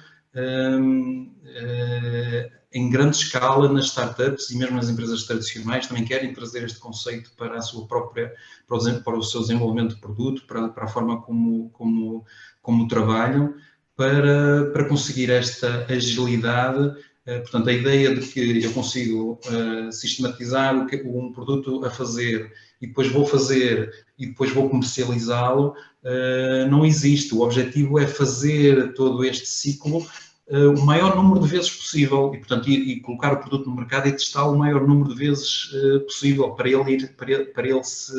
em grande escala nas startups e mesmo nas empresas tradicionais também querem trazer este conceito para a sua própria, para o seu desenvolvimento de produto, para a forma como trabalham, para conseguir esta agilidade. Portanto, a ideia de que eu consigo sistematizar um produto a fazer e depois vou fazer e depois vou comercializá-lo, não existe. O objetivo é fazer todo este ciclo o maior número de vezes possível e, portanto, e colocar o produto no mercado e testá-lo o maior número de vezes possível para ele se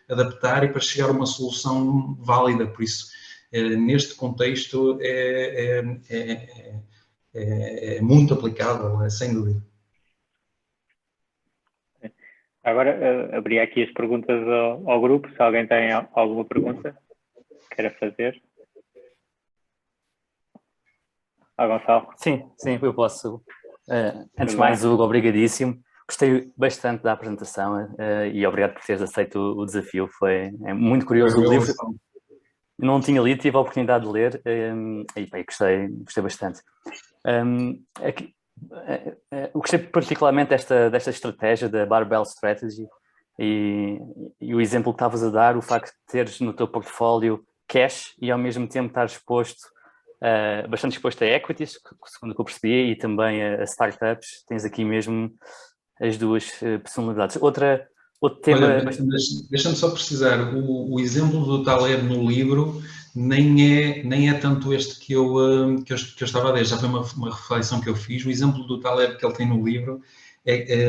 adaptar e para chegar a uma solução válida. Por isso, neste contexto, é muito aplicável, sem dúvida. Agora, abri aqui as perguntas ao grupo, se alguém tem alguma pergunta que queira fazer. Gonçalo? Sim, eu posso. Antes de mais, Hugo, obrigadíssimo. Gostei bastante da apresentação e obrigado por teres aceito o desafio. É muito curioso o livro. Não tinha lido, tive a oportunidade de ler e gostei bastante. Gostei particularmente desta estratégia da Barbell Strategy e o exemplo que estavas a dar, o facto de teres no teu portfólio cash e ao mesmo tempo estar bastante exposto a equities, segundo o que eu percebi, e também a startups. Tens aqui mesmo as duas personalidades. Outro tema... Olha, deixa-me só precisar, o exemplo do Taleb no livro nem é tanto este que eu estava a dizer, já foi uma reflexão que eu fiz. O exemplo do Taleb que ele tem no livro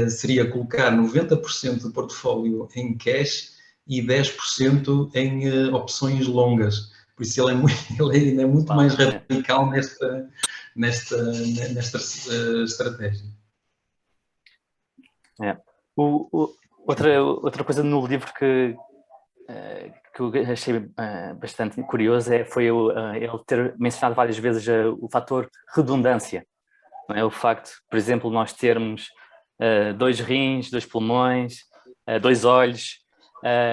seria colocar 90% do portfólio em cash e 10% em opções longas. Por isso ele é muito mais radical nesta estratégia. Outra coisa no livro que eu achei bastante curioso foi ele ter mencionado várias vezes o fator redundância. Não é? O facto, por exemplo, nós termos 2 rins, 2 pulmões, 2 olhos,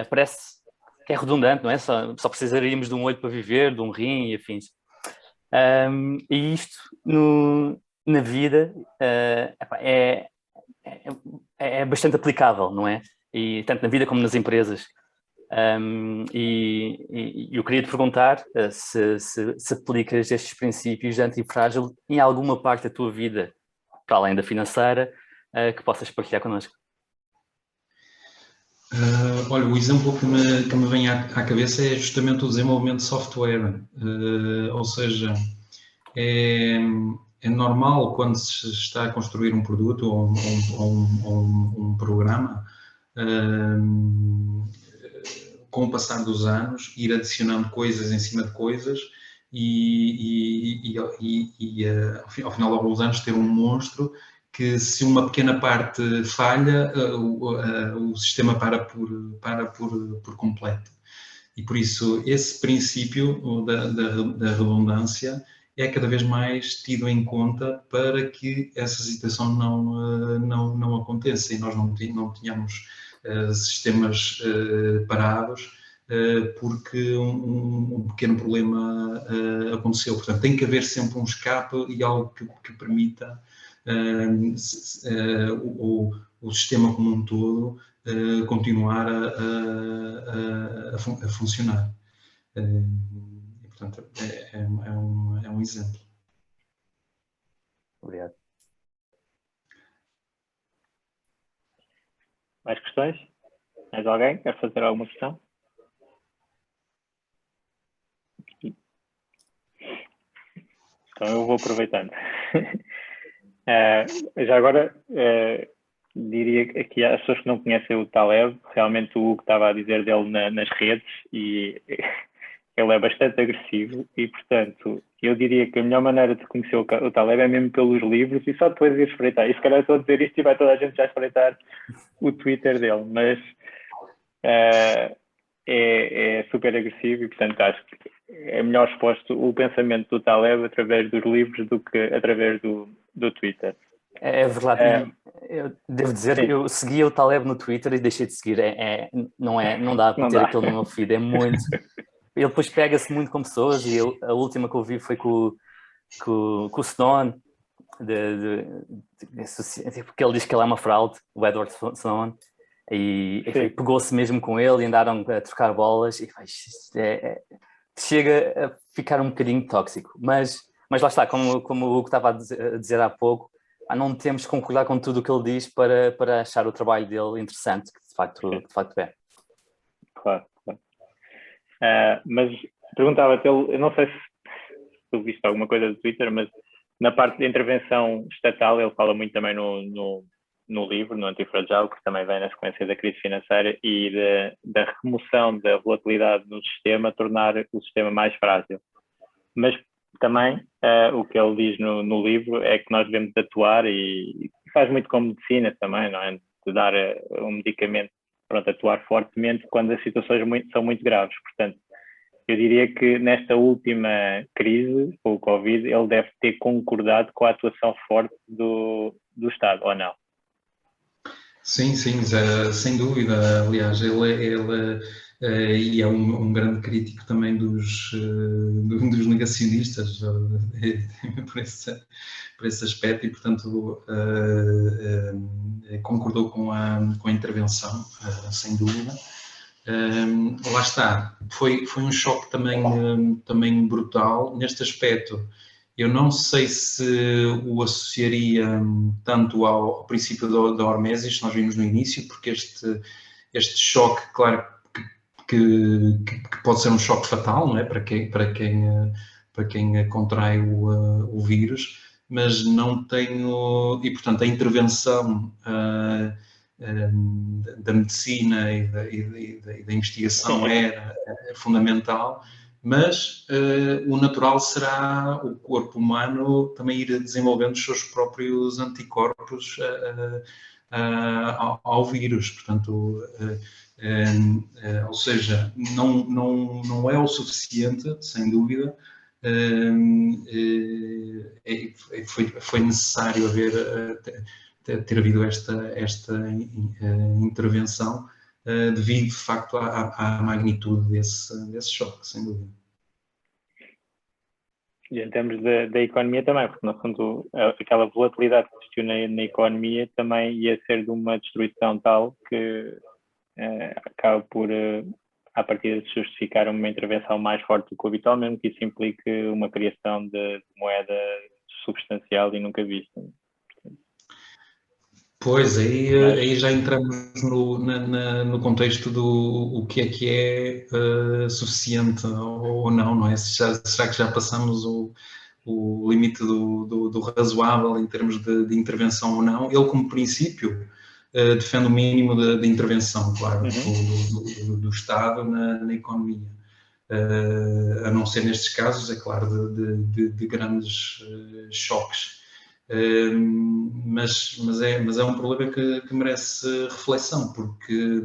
parece que é redundante, não é? Só precisaríamos de um olho para viver, de um rim e afins. E isto na vida é bastante aplicável, não é? E tanto na vida como nas empresas. E eu queria te perguntar se aplicas estes princípios de antifrágil em alguma parte da tua vida, para além da financeira, que possas partilhar connosco. Olha, o exemplo que me vem à cabeça é justamente o desenvolvimento de software. Ou seja, é normal quando se está a construir um produto ou um programa, com o passar dos anos, ir adicionando coisas em cima de coisas e ao final de alguns anos ter um monstro que, se uma pequena parte falha, o sistema para por completo. E por isso esse princípio da redundância é cada vez mais tido em conta para que essa situação não aconteça e nós não tenhamos sistemas parados porque um pequeno problema aconteceu. Portanto, tem que haver sempre um escape e algo que permita o sistema como um todo continuar a funcionar. E, portanto, é um exemplo. Obrigado. Mais questões? Mais alguém quer fazer alguma questão? Então eu vou aproveitando. Já agora, diria que aqui às pessoas que não conhecem o Taleb, realmente o Hugo estava a dizer dele nas redes, e ele é bastante agressivo, e portanto eu diria que a melhor maneira de conhecer o Taleb é mesmo pelos livros, e só depois ir espreitar. E se calhar estou a dizer isto e vai toda a gente já espreitar o Twitter dele, mas é super agressivo, e portanto acho que é melhor exposto o pensamento do Taleb através dos livros do que através do Twitter. É verdade. Eu devo dizer que eu seguia o Taleb no Twitter e deixei de seguir. Não dá para ter aquilo no meu feed. É muito. Ele depois pega-se muito com pessoas, e a última que eu vi foi com o Snowden, porque ele diz que ele é uma fraude, o Edward Snowden, e pegou-se mesmo com ele e andaram a trocar bolas, e chega a ficar um bocadinho tóxico. Mas lá está, como o Hugo estava a dizer há pouco, não temos que concordar com tudo o que ele diz para achar o trabalho dele interessante, que de facto é. Claro. Mas perguntava-te, eu não sei se tu viste alguma coisa do Twitter, mas na parte de intervenção estatal ele fala muito também no livro, no Antifragile, que também vem na sequência da crise financeira, e da remoção da volatilidade no sistema, tornar o sistema mais frágil. Mas também o que ele diz no livro é que nós devemos atuar, e faz muito com medicina também, não é? De dar um medicamento, atuar fortemente quando as situações são muito graves. Portanto, eu diria que nesta última crise, com o Covid, ele deve ter concordado com a atuação forte do Estado, ou não? Sim, sem dúvida. Aliás, ele e é um grande crítico também dos negacionistas por esse aspecto, e portanto concordou com a intervenção, sem dúvida. Lá está, foi um choque também brutal neste aspecto. Eu não sei se o associaria tanto ao princípio da hormesis, nós vimos no início, porque este choque, claro, que pode ser um choque fatal, não é? para quem contrai o vírus, mas não tenho, e portanto a intervenção da medicina e da investigação era fundamental, mas o natural será o corpo humano também ir desenvolvendo os seus próprios anticorpos ao vírus. Portanto, ou seja, não é o suficiente, sem dúvida. Foi necessário ter havido esta intervenção devido, de facto, à magnitude desse choque, sem dúvida. E em termos da economia também, porque no fundo aquela volatilidade que questiona na economia também ia ser de uma destruição tal que acaba por, à partida, de justificar uma intervenção mais forte do que o habitual, mesmo que isso implique uma criação de moeda substancial e nunca vista. Pois, aí já entramos no contexto do o que é suficiente ou não é? Será que já passamos o limite do razoável em termos de intervenção ou não? Ele, como princípio, defende o mínimo de intervenção, claro, do Estado na economia. A não ser nestes casos, é claro, de grandes choques. Mas é um problema que merece reflexão, porque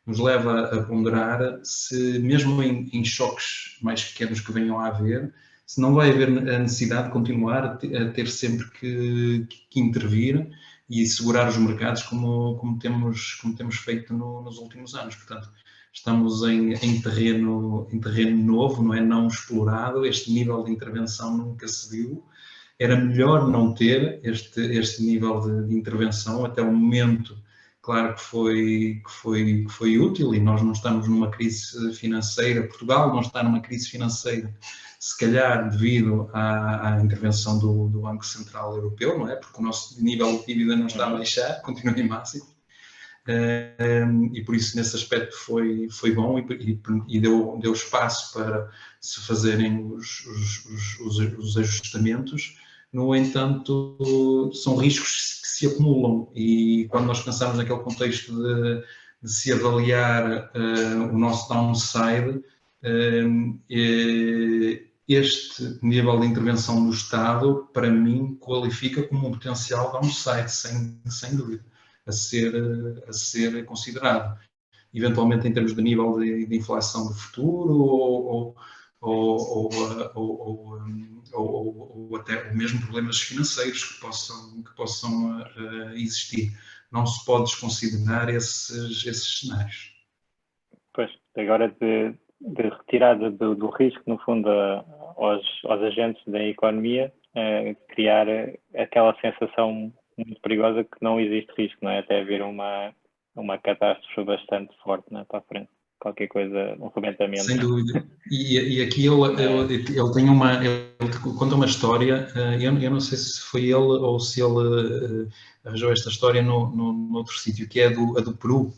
nos leva a ponderar se, mesmo em choques mais pequenos que venham a haver, se não vai haver a necessidade de continuar a ter sempre que intervir e segurar os mercados como temos feito nos últimos anos. Portanto, estamos em terreno novo, não explorado. Este nível de intervenção nunca se viu. Era melhor não ter este nível de intervenção até o momento claro que foi útil, e nós não estamos numa crise financeira, Portugal não está numa crise financeira, se calhar devido à intervenção do Banco Central Europeu, não é? Porque o nosso nível de dívida não está a baixar, continua em máximo. E por isso nesse aspecto foi bom e deu espaço para se fazerem os ajustamentos. No entanto, são riscos que se acumulam, e quando nós pensamos naquele contexto de se avaliar o nosso downside, este nível de intervenção do Estado, para mim, qualifica como um potencial downside, sem dúvida, a ser considerado. Eventualmente, em termos de nível de inflação do futuro, ou até mesmo problemas financeiros que possam existir. Não se pode desconsiderar esses cenários. Pois, agora de retirada do risco, no fundo, aos agentes da economia, criar aquela sensação muito perigosa que não existe risco, não é? Até haver uma catástrofe bastante forte, não é? Para a frente. Qualquer coisa, um rebentamento. Sem dúvida. E aqui ele tem ele conta uma história, eu não sei se foi ele ou se ele arranjou esta história no outro sítio, que é a do Peru.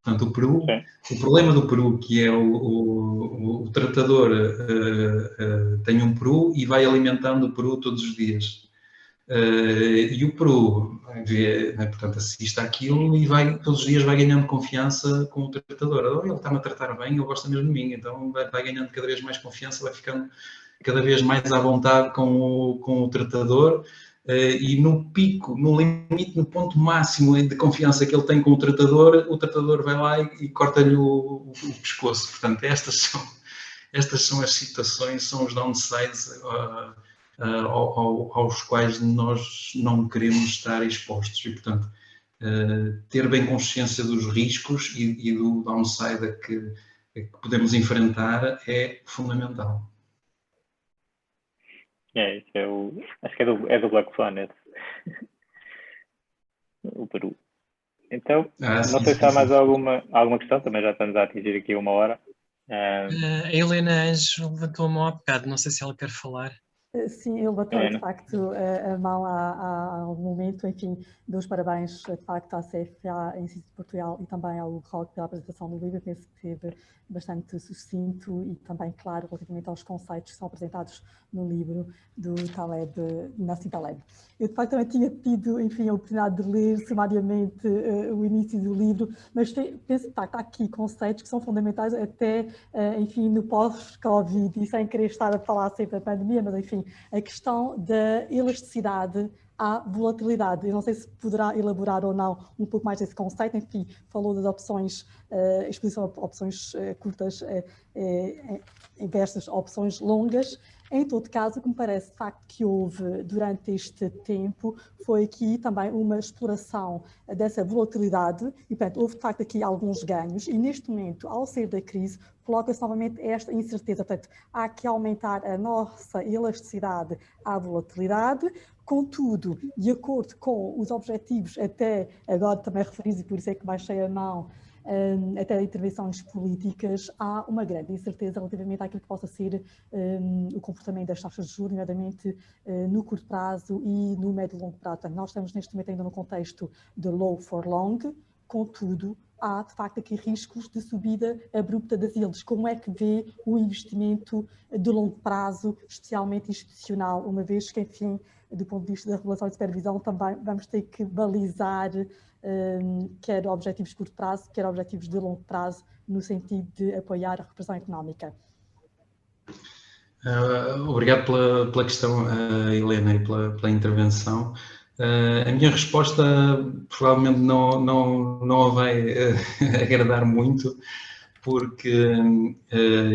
Portanto, o Peru, o problema do Peru, que é o tratador tem um Peru e vai alimentando o Peru todos os dias. E o Peru portanto, assiste àquilo e todos os dias vai ganhando confiança com o tratador. Ele está-me a tratar bem, ele gosta mesmo de mim, então vai ganhando cada vez mais confiança, vai ficando cada vez mais à vontade com o tratador, e no pico, no limite, no ponto máximo de confiança que ele tem com o tratador vai lá e corta-lhe o pescoço. Portanto, estas são as situações, são os downsides aos quais nós não queremos estar expostos, e portanto ter bem consciência dos riscos e do downside que podemos enfrentar é fundamental. Isso acho que é do Black Swan, o Peru. Então, não sei se há mais alguma questão, também já estamos a atingir aqui 1 hora. A Helena Anjo levantou a mão há bocado, não sei se ela quer falar. Sim, ele bateu de facto a mão há algum momento. Enfim, dou os parabéns de facto à CFA em Ensino de Portugal e também ao Rock pela apresentação do livro. Penso que teve bastante sucinto e também claro relativamente aos conceitos que são apresentados no livro do Nassim Taleb. Eu de facto também tinha tido, enfim, a oportunidade de ler sumariamente o início do livro, mas penso que há aqui conceitos que são fundamentais até, enfim, no pós-Covid, e sem querer estar a falar sempre da pandemia, mas enfim, a questão da elasticidade à volatilidade. Eu não sei se poderá elaborar ou não um pouco mais desse conceito. Enfim, falou das opções, exposição a opções curtas versus opções longas. Em todo caso, o que me parece de facto que houve durante este tempo foi aqui também uma exploração dessa volatilidade e, portanto, houve de facto aqui alguns ganhos e neste momento, ao sair da crise, coloca-se novamente esta incerteza. Portanto, há que aumentar a nossa elasticidade à volatilidade, contudo, de acordo com os objetivos, até agora também referidos, e por isso é que baixei a mão, até intervenções políticas, há uma grande incerteza relativamente àquilo que possa ser o comportamento das taxas de juros, nomeadamente no curto prazo e no médio e longo prazo. Portanto, nós estamos neste momento ainda no contexto de low for long, contudo, há de facto aqui riscos de subida abrupta das yields. Como é que vê o investimento de longo prazo, especialmente institucional, uma vez que, enfim, do ponto de vista da regulação e supervisão, também vamos ter que balizar quer objetivos de curto prazo, quer objetivos de longo prazo, no sentido de apoiar a recuperação económica? Obrigado pela questão, Helena, e pela intervenção. A minha resposta provavelmente não a vai agradar muito, porque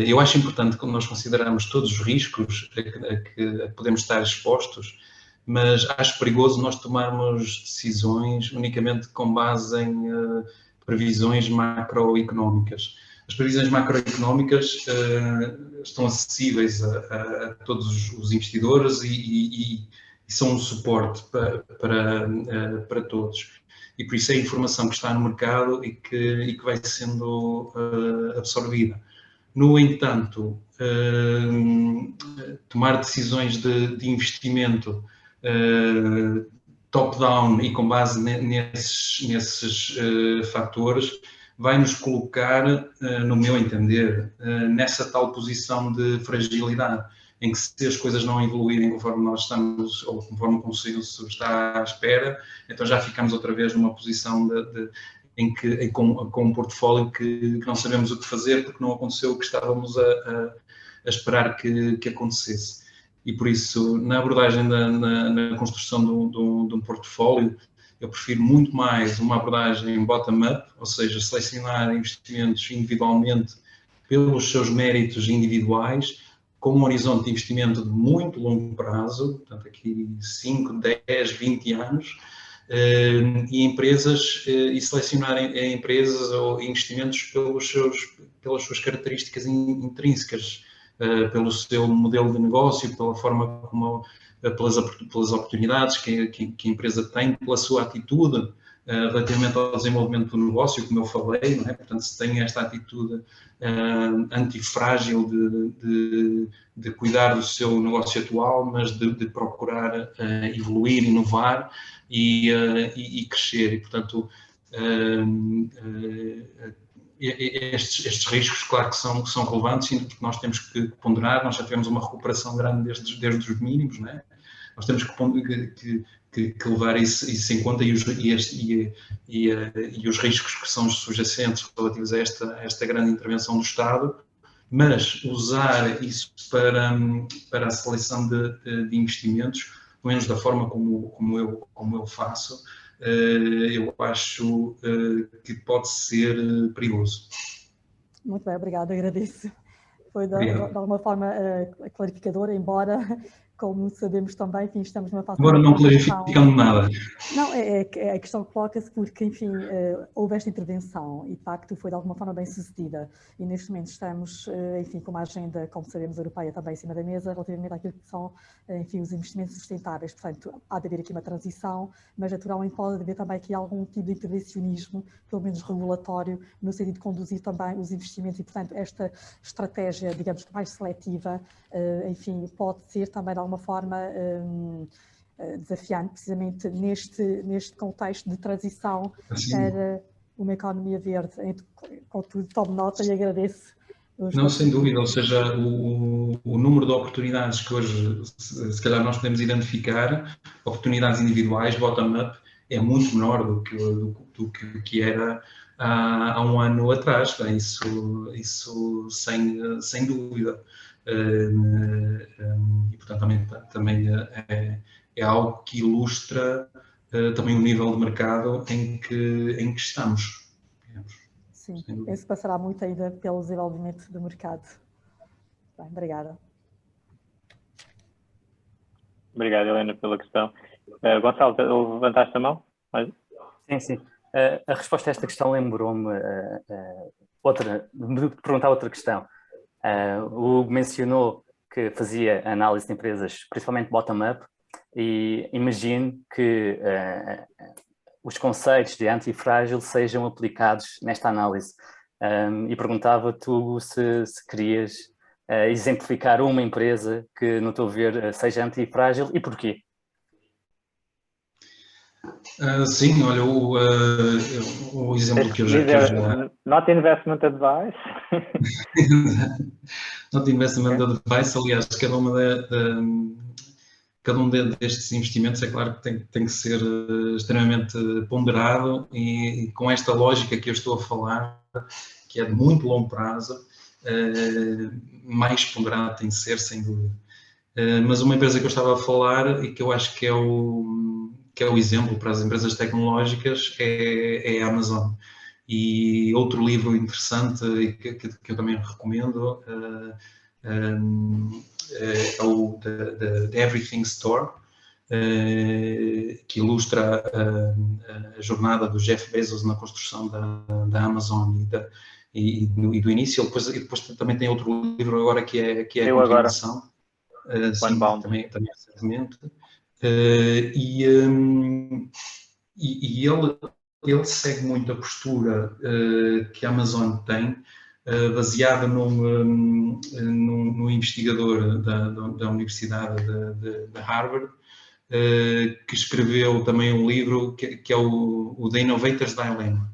eu acho importante que nós considerarmos todos os riscos a que podemos estar expostos, mas acho perigoso nós tomarmos decisões unicamente com base em previsões macroeconómicas. As previsões macroeconómicas estão acessíveis a todos os investidores e são um suporte para todos. e por isso é a informação que está no mercado e que vai sendo absorvida. No entanto, tomar decisões de investimento top-down e com base nesses fatores vai nos colocar, no meu entender, nessa tal posição de fragilidade, em que se as coisas não evoluírem conforme nós estamos, ou conforme o consenso está à espera, então já ficamos outra vez numa posição com um portfólio que não sabemos o que fazer porque não aconteceu o que estávamos a esperar que acontecesse. E por isso, na abordagem na construção de um portfólio, eu prefiro muito mais uma abordagem bottom-up, ou seja, selecionar investimentos individualmente pelos seus méritos individuais, com um horizonte de investimento de muito longo prazo, portanto aqui 5, 10, 20 anos, e selecionar empresas ou investimentos pelas suas características intrínsecas, pelo seu modelo de negócio, pela forma como, pelas oportunidades que a empresa tem, pela sua atitude relativamente ao desenvolvimento do negócio, como eu falei, não é? Portanto, se tem esta atitude antifrágil de cuidar do seu negócio atual, mas de procurar evoluir, inovar e crescer. E, portanto, estes riscos, claro que são relevantes, porque nós temos que ponderar, nós já tivemos uma recuperação grande desde os mínimos, não é? Nós temos que levar isso em conta e os riscos que são subjacentes relativos a esta grande intervenção do Estado, mas usar isso para a seleção de investimentos, pelo menos da forma como eu faço, eu acho que pode ser perigoso. Muito bem, obrigada, agradeço. Foi de alguma forma clarificadora, embora, como sabemos também, enfim, estamos numa fase... Agora não clarificando nada. Não, a questão coloca-se porque, enfim, houve esta intervenção e, de facto, foi de alguma forma bem sucedida. E, neste momento, estamos, enfim, com uma agenda, como sabemos, europeia também em cima da mesa, relativamente àquilo que são, enfim, os investimentos sustentáveis. Portanto, há de haver aqui uma transição, mas, naturalmente, pode haver também aqui algum tipo de intervencionismo, pelo menos regulatório, no sentido de conduzir também os investimentos e, portanto, esta estratégia, digamos, mais seletiva, enfim, pode ser também, de alguma forma, desafiante, precisamente neste contexto de transição para uma economia verde. Contudo, tomo nota e agradeço. Não, sem dúvida, ou seja, o número de oportunidades que hoje, se calhar, nós podemos identificar, oportunidades individuais, bottom-up, é muito menor do que era há um ano atrás, isso sem dúvida. E, portanto, também é algo que ilustra também o nível de mercado em que estamos. Sim, penso que passará muito ainda pelo desenvolvimento do mercado. Bem, obrigada. Obrigado, Helena, pela questão. Gonçalo, levantaste a mão? Sim. A resposta a esta questão lembrou-me de perguntar outra questão. O Hugo mencionou que fazia análise de empresas, principalmente bottom-up, e imagino que os conceitos de antifrágil sejam aplicados nesta análise. E perguntava-te, Hugo, se querias exemplificar uma empresa que, no teu ver, seja antifrágil e porquê? Sim, olha, o exemplo que eu já... Not investment advice. Not investment advice, aliás, cada um destes investimentos é claro que tem que ser extremamente ponderado e com esta lógica que eu estou a falar, que é de muito longo prazo, mais ponderado tem que ser, sem dúvida. Mas uma empresa que eu estava a falar e que eu acho que é o exemplo para as empresas tecnológicas é a Amazon. E outro livro interessante que eu também recomendo é o The Everything Store, que ilustra a jornada do Jeff Bezos na construção da Amazon e do início. Depois também tem outro livro agora que é a continuação. Sim, também recentemente. E ele ele segue muito a postura que a Amazon tem, baseada num investigador da Universidade de Harvard, que escreveu também um livro que é o The Innovator's Dilemma.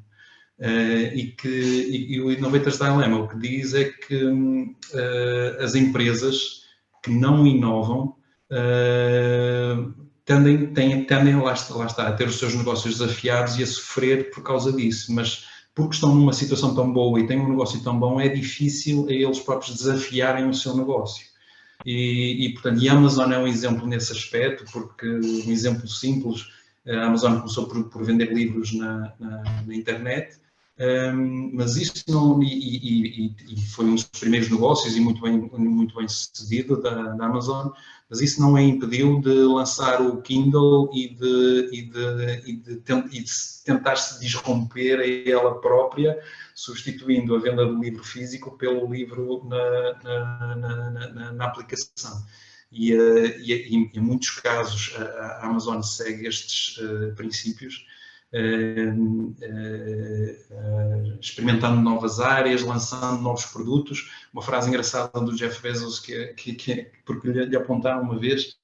E o Innovator's Dilemma o que diz é que as empresas que não inovam tendem lá está, a ter os seus negócios desafiados e a sofrer por causa disso, mas porque estão numa situação tão boa e têm um negócio tão bom, é difícil a eles próprios desafiarem o seu negócio. Portanto, a Amazon é um exemplo nesse aspecto, porque um exemplo simples, a Amazon começou por vender livros na internet, mas isso não, e foi um dos primeiros negócios e muito bem sucedido da Amazon, mas isso não a impediu de lançar o Kindle e de tentar se disromper a ela própria, substituindo a venda do livro físico pelo livro na aplicação. E em muitos casos a Amazon segue estes princípios, experimentando novas áreas, lançando novos produtos. Uma frase engraçada do Jeff Bezos, porque lhe apontaram uma vez,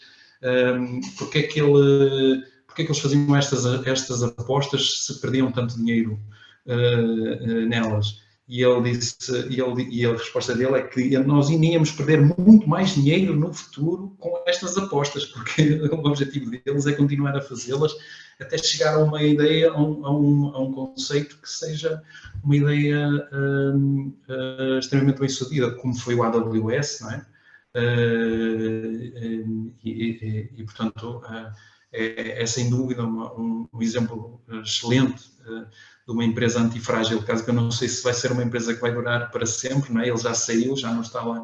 porque é que eles faziam estas apostas se perdiam tanto dinheiro nelas. E ele disse, e a resposta dele é que nós íamos perder muito mais dinheiro no futuro com estas apostas, porque o objetivo deles é continuar a fazê-las até chegar a uma ideia, a um conceito que seja uma ideia extremamente bem sucedida, como foi o AWS, não é? Portanto, é sem dúvida um exemplo excelente de uma empresa antifrágil, caso que eu não sei se vai ser uma empresa que vai durar para sempre, não é? Ele já saiu, já não está lá,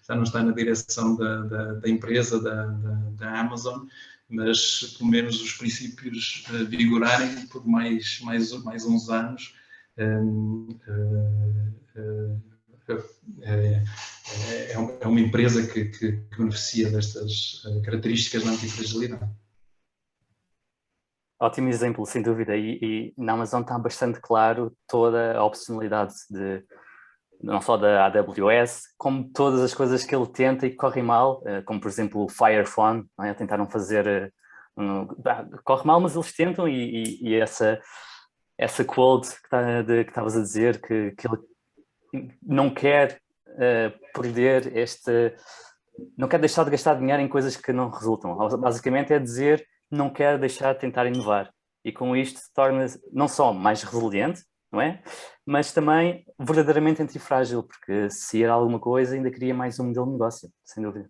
já não está na direção da empresa, da Amazon, mas pelo menos os princípios vigorarem por mais uns anos. É uma empresa que beneficia destas características da antifragilidade. Ótimo exemplo, sem dúvida, e na Amazon está bastante claro toda a opcionalidade não só da AWS, como todas as coisas que ele tenta e que correm mal, como por exemplo o Fire Phone, não é? Tentaram fazer, corre mal, mas eles tentam, e essa quote que estavas a dizer, que ele não quer perder não quer deixar de gastar dinheiro em coisas que não resultam, basicamente é dizer não quer deixar de tentar inovar, e com isto se torna não só mais resiliente, não é? Mas também verdadeiramente antifrágil, porque se era alguma coisa ainda queria mais um modelo de negócio, sem dúvida.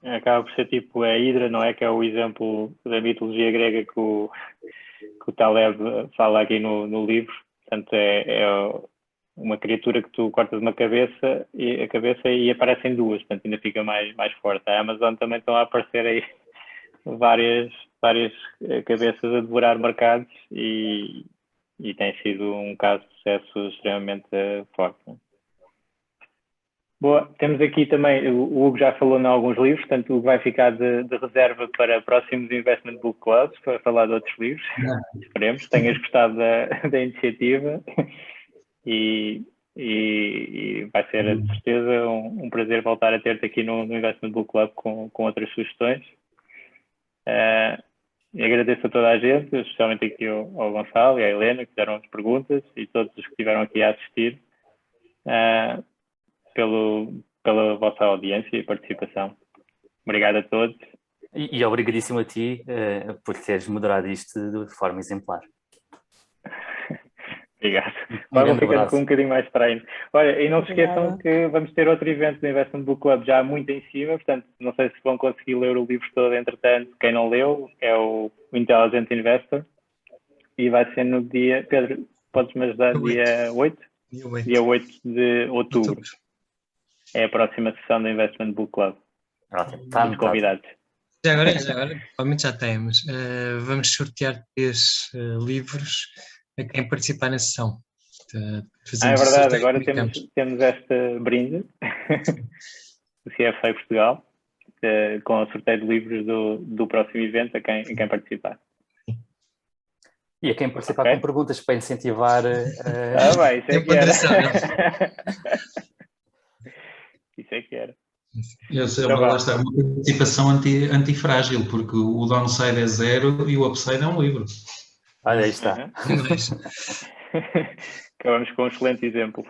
Acaba por ser tipo a Hidra, não é? Que é o exemplo da mitologia grega que o Taleb fala aqui no livro. Portanto, é uma criatura que tu cortas a cabeça e aparecem duas, portanto ainda fica mais forte. A Amazon também estão a aparecer aí várias cabeças a devorar mercados e tem sido um caso de sucesso extremamente forte. Boa, temos aqui também, o Hugo já falou em alguns livros, portanto o Hugo vai ficar de reserva para próximos Investment Book Clubs, para falar de outros livros. Esperemos, tenhas gostado da iniciativa. E vai ser, de certeza, um prazer voltar a ter-te aqui no Investment Book Club com outras sugestões. E agradeço a toda a gente, especialmente aqui ao Gonçalo e à Helena, que fizeram as perguntas, e todos os que estiveram aqui a assistir, pela vossa audiência e participação. Obrigado a todos. E obrigadíssimo a ti por teres moderado isto de forma exemplar. Obrigado. Vamos ficando com um bocadinho mais estranho. Olha, e não se esqueçam que vamos ter outro evento do Investment Book Club já muito em cima, portanto, não sei se vão conseguir ler o livro todo, entretanto, quem não leu, é o Intelligent Investor, e vai ser no dia, Pedro, podes-me ajudar, dia 8? Dia 8 de outubro. É a próxima sessão do Investment Book Club. Estamos convidados. Já agora, provavelmente já temos. Vamos sortear 3 livros a quem participar na sessão. É verdade, agora temos este brinde do CFA Portugal. com o sorteio de livros do próximo evento a quem participar. E a quem participar Ok. com perguntas para incentivar... Bem, isso é que era. Isso é que era. Eu sei, Então lá vá. está, uma participação antifrágil, porque o downside é 0 e o upside é um livro. Olha, aí está. Acabamos com um excelente exemplo.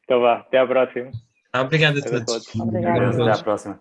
Então vá, até à próxima. Obrigado a Até todos. Obrigada. Até à próxima.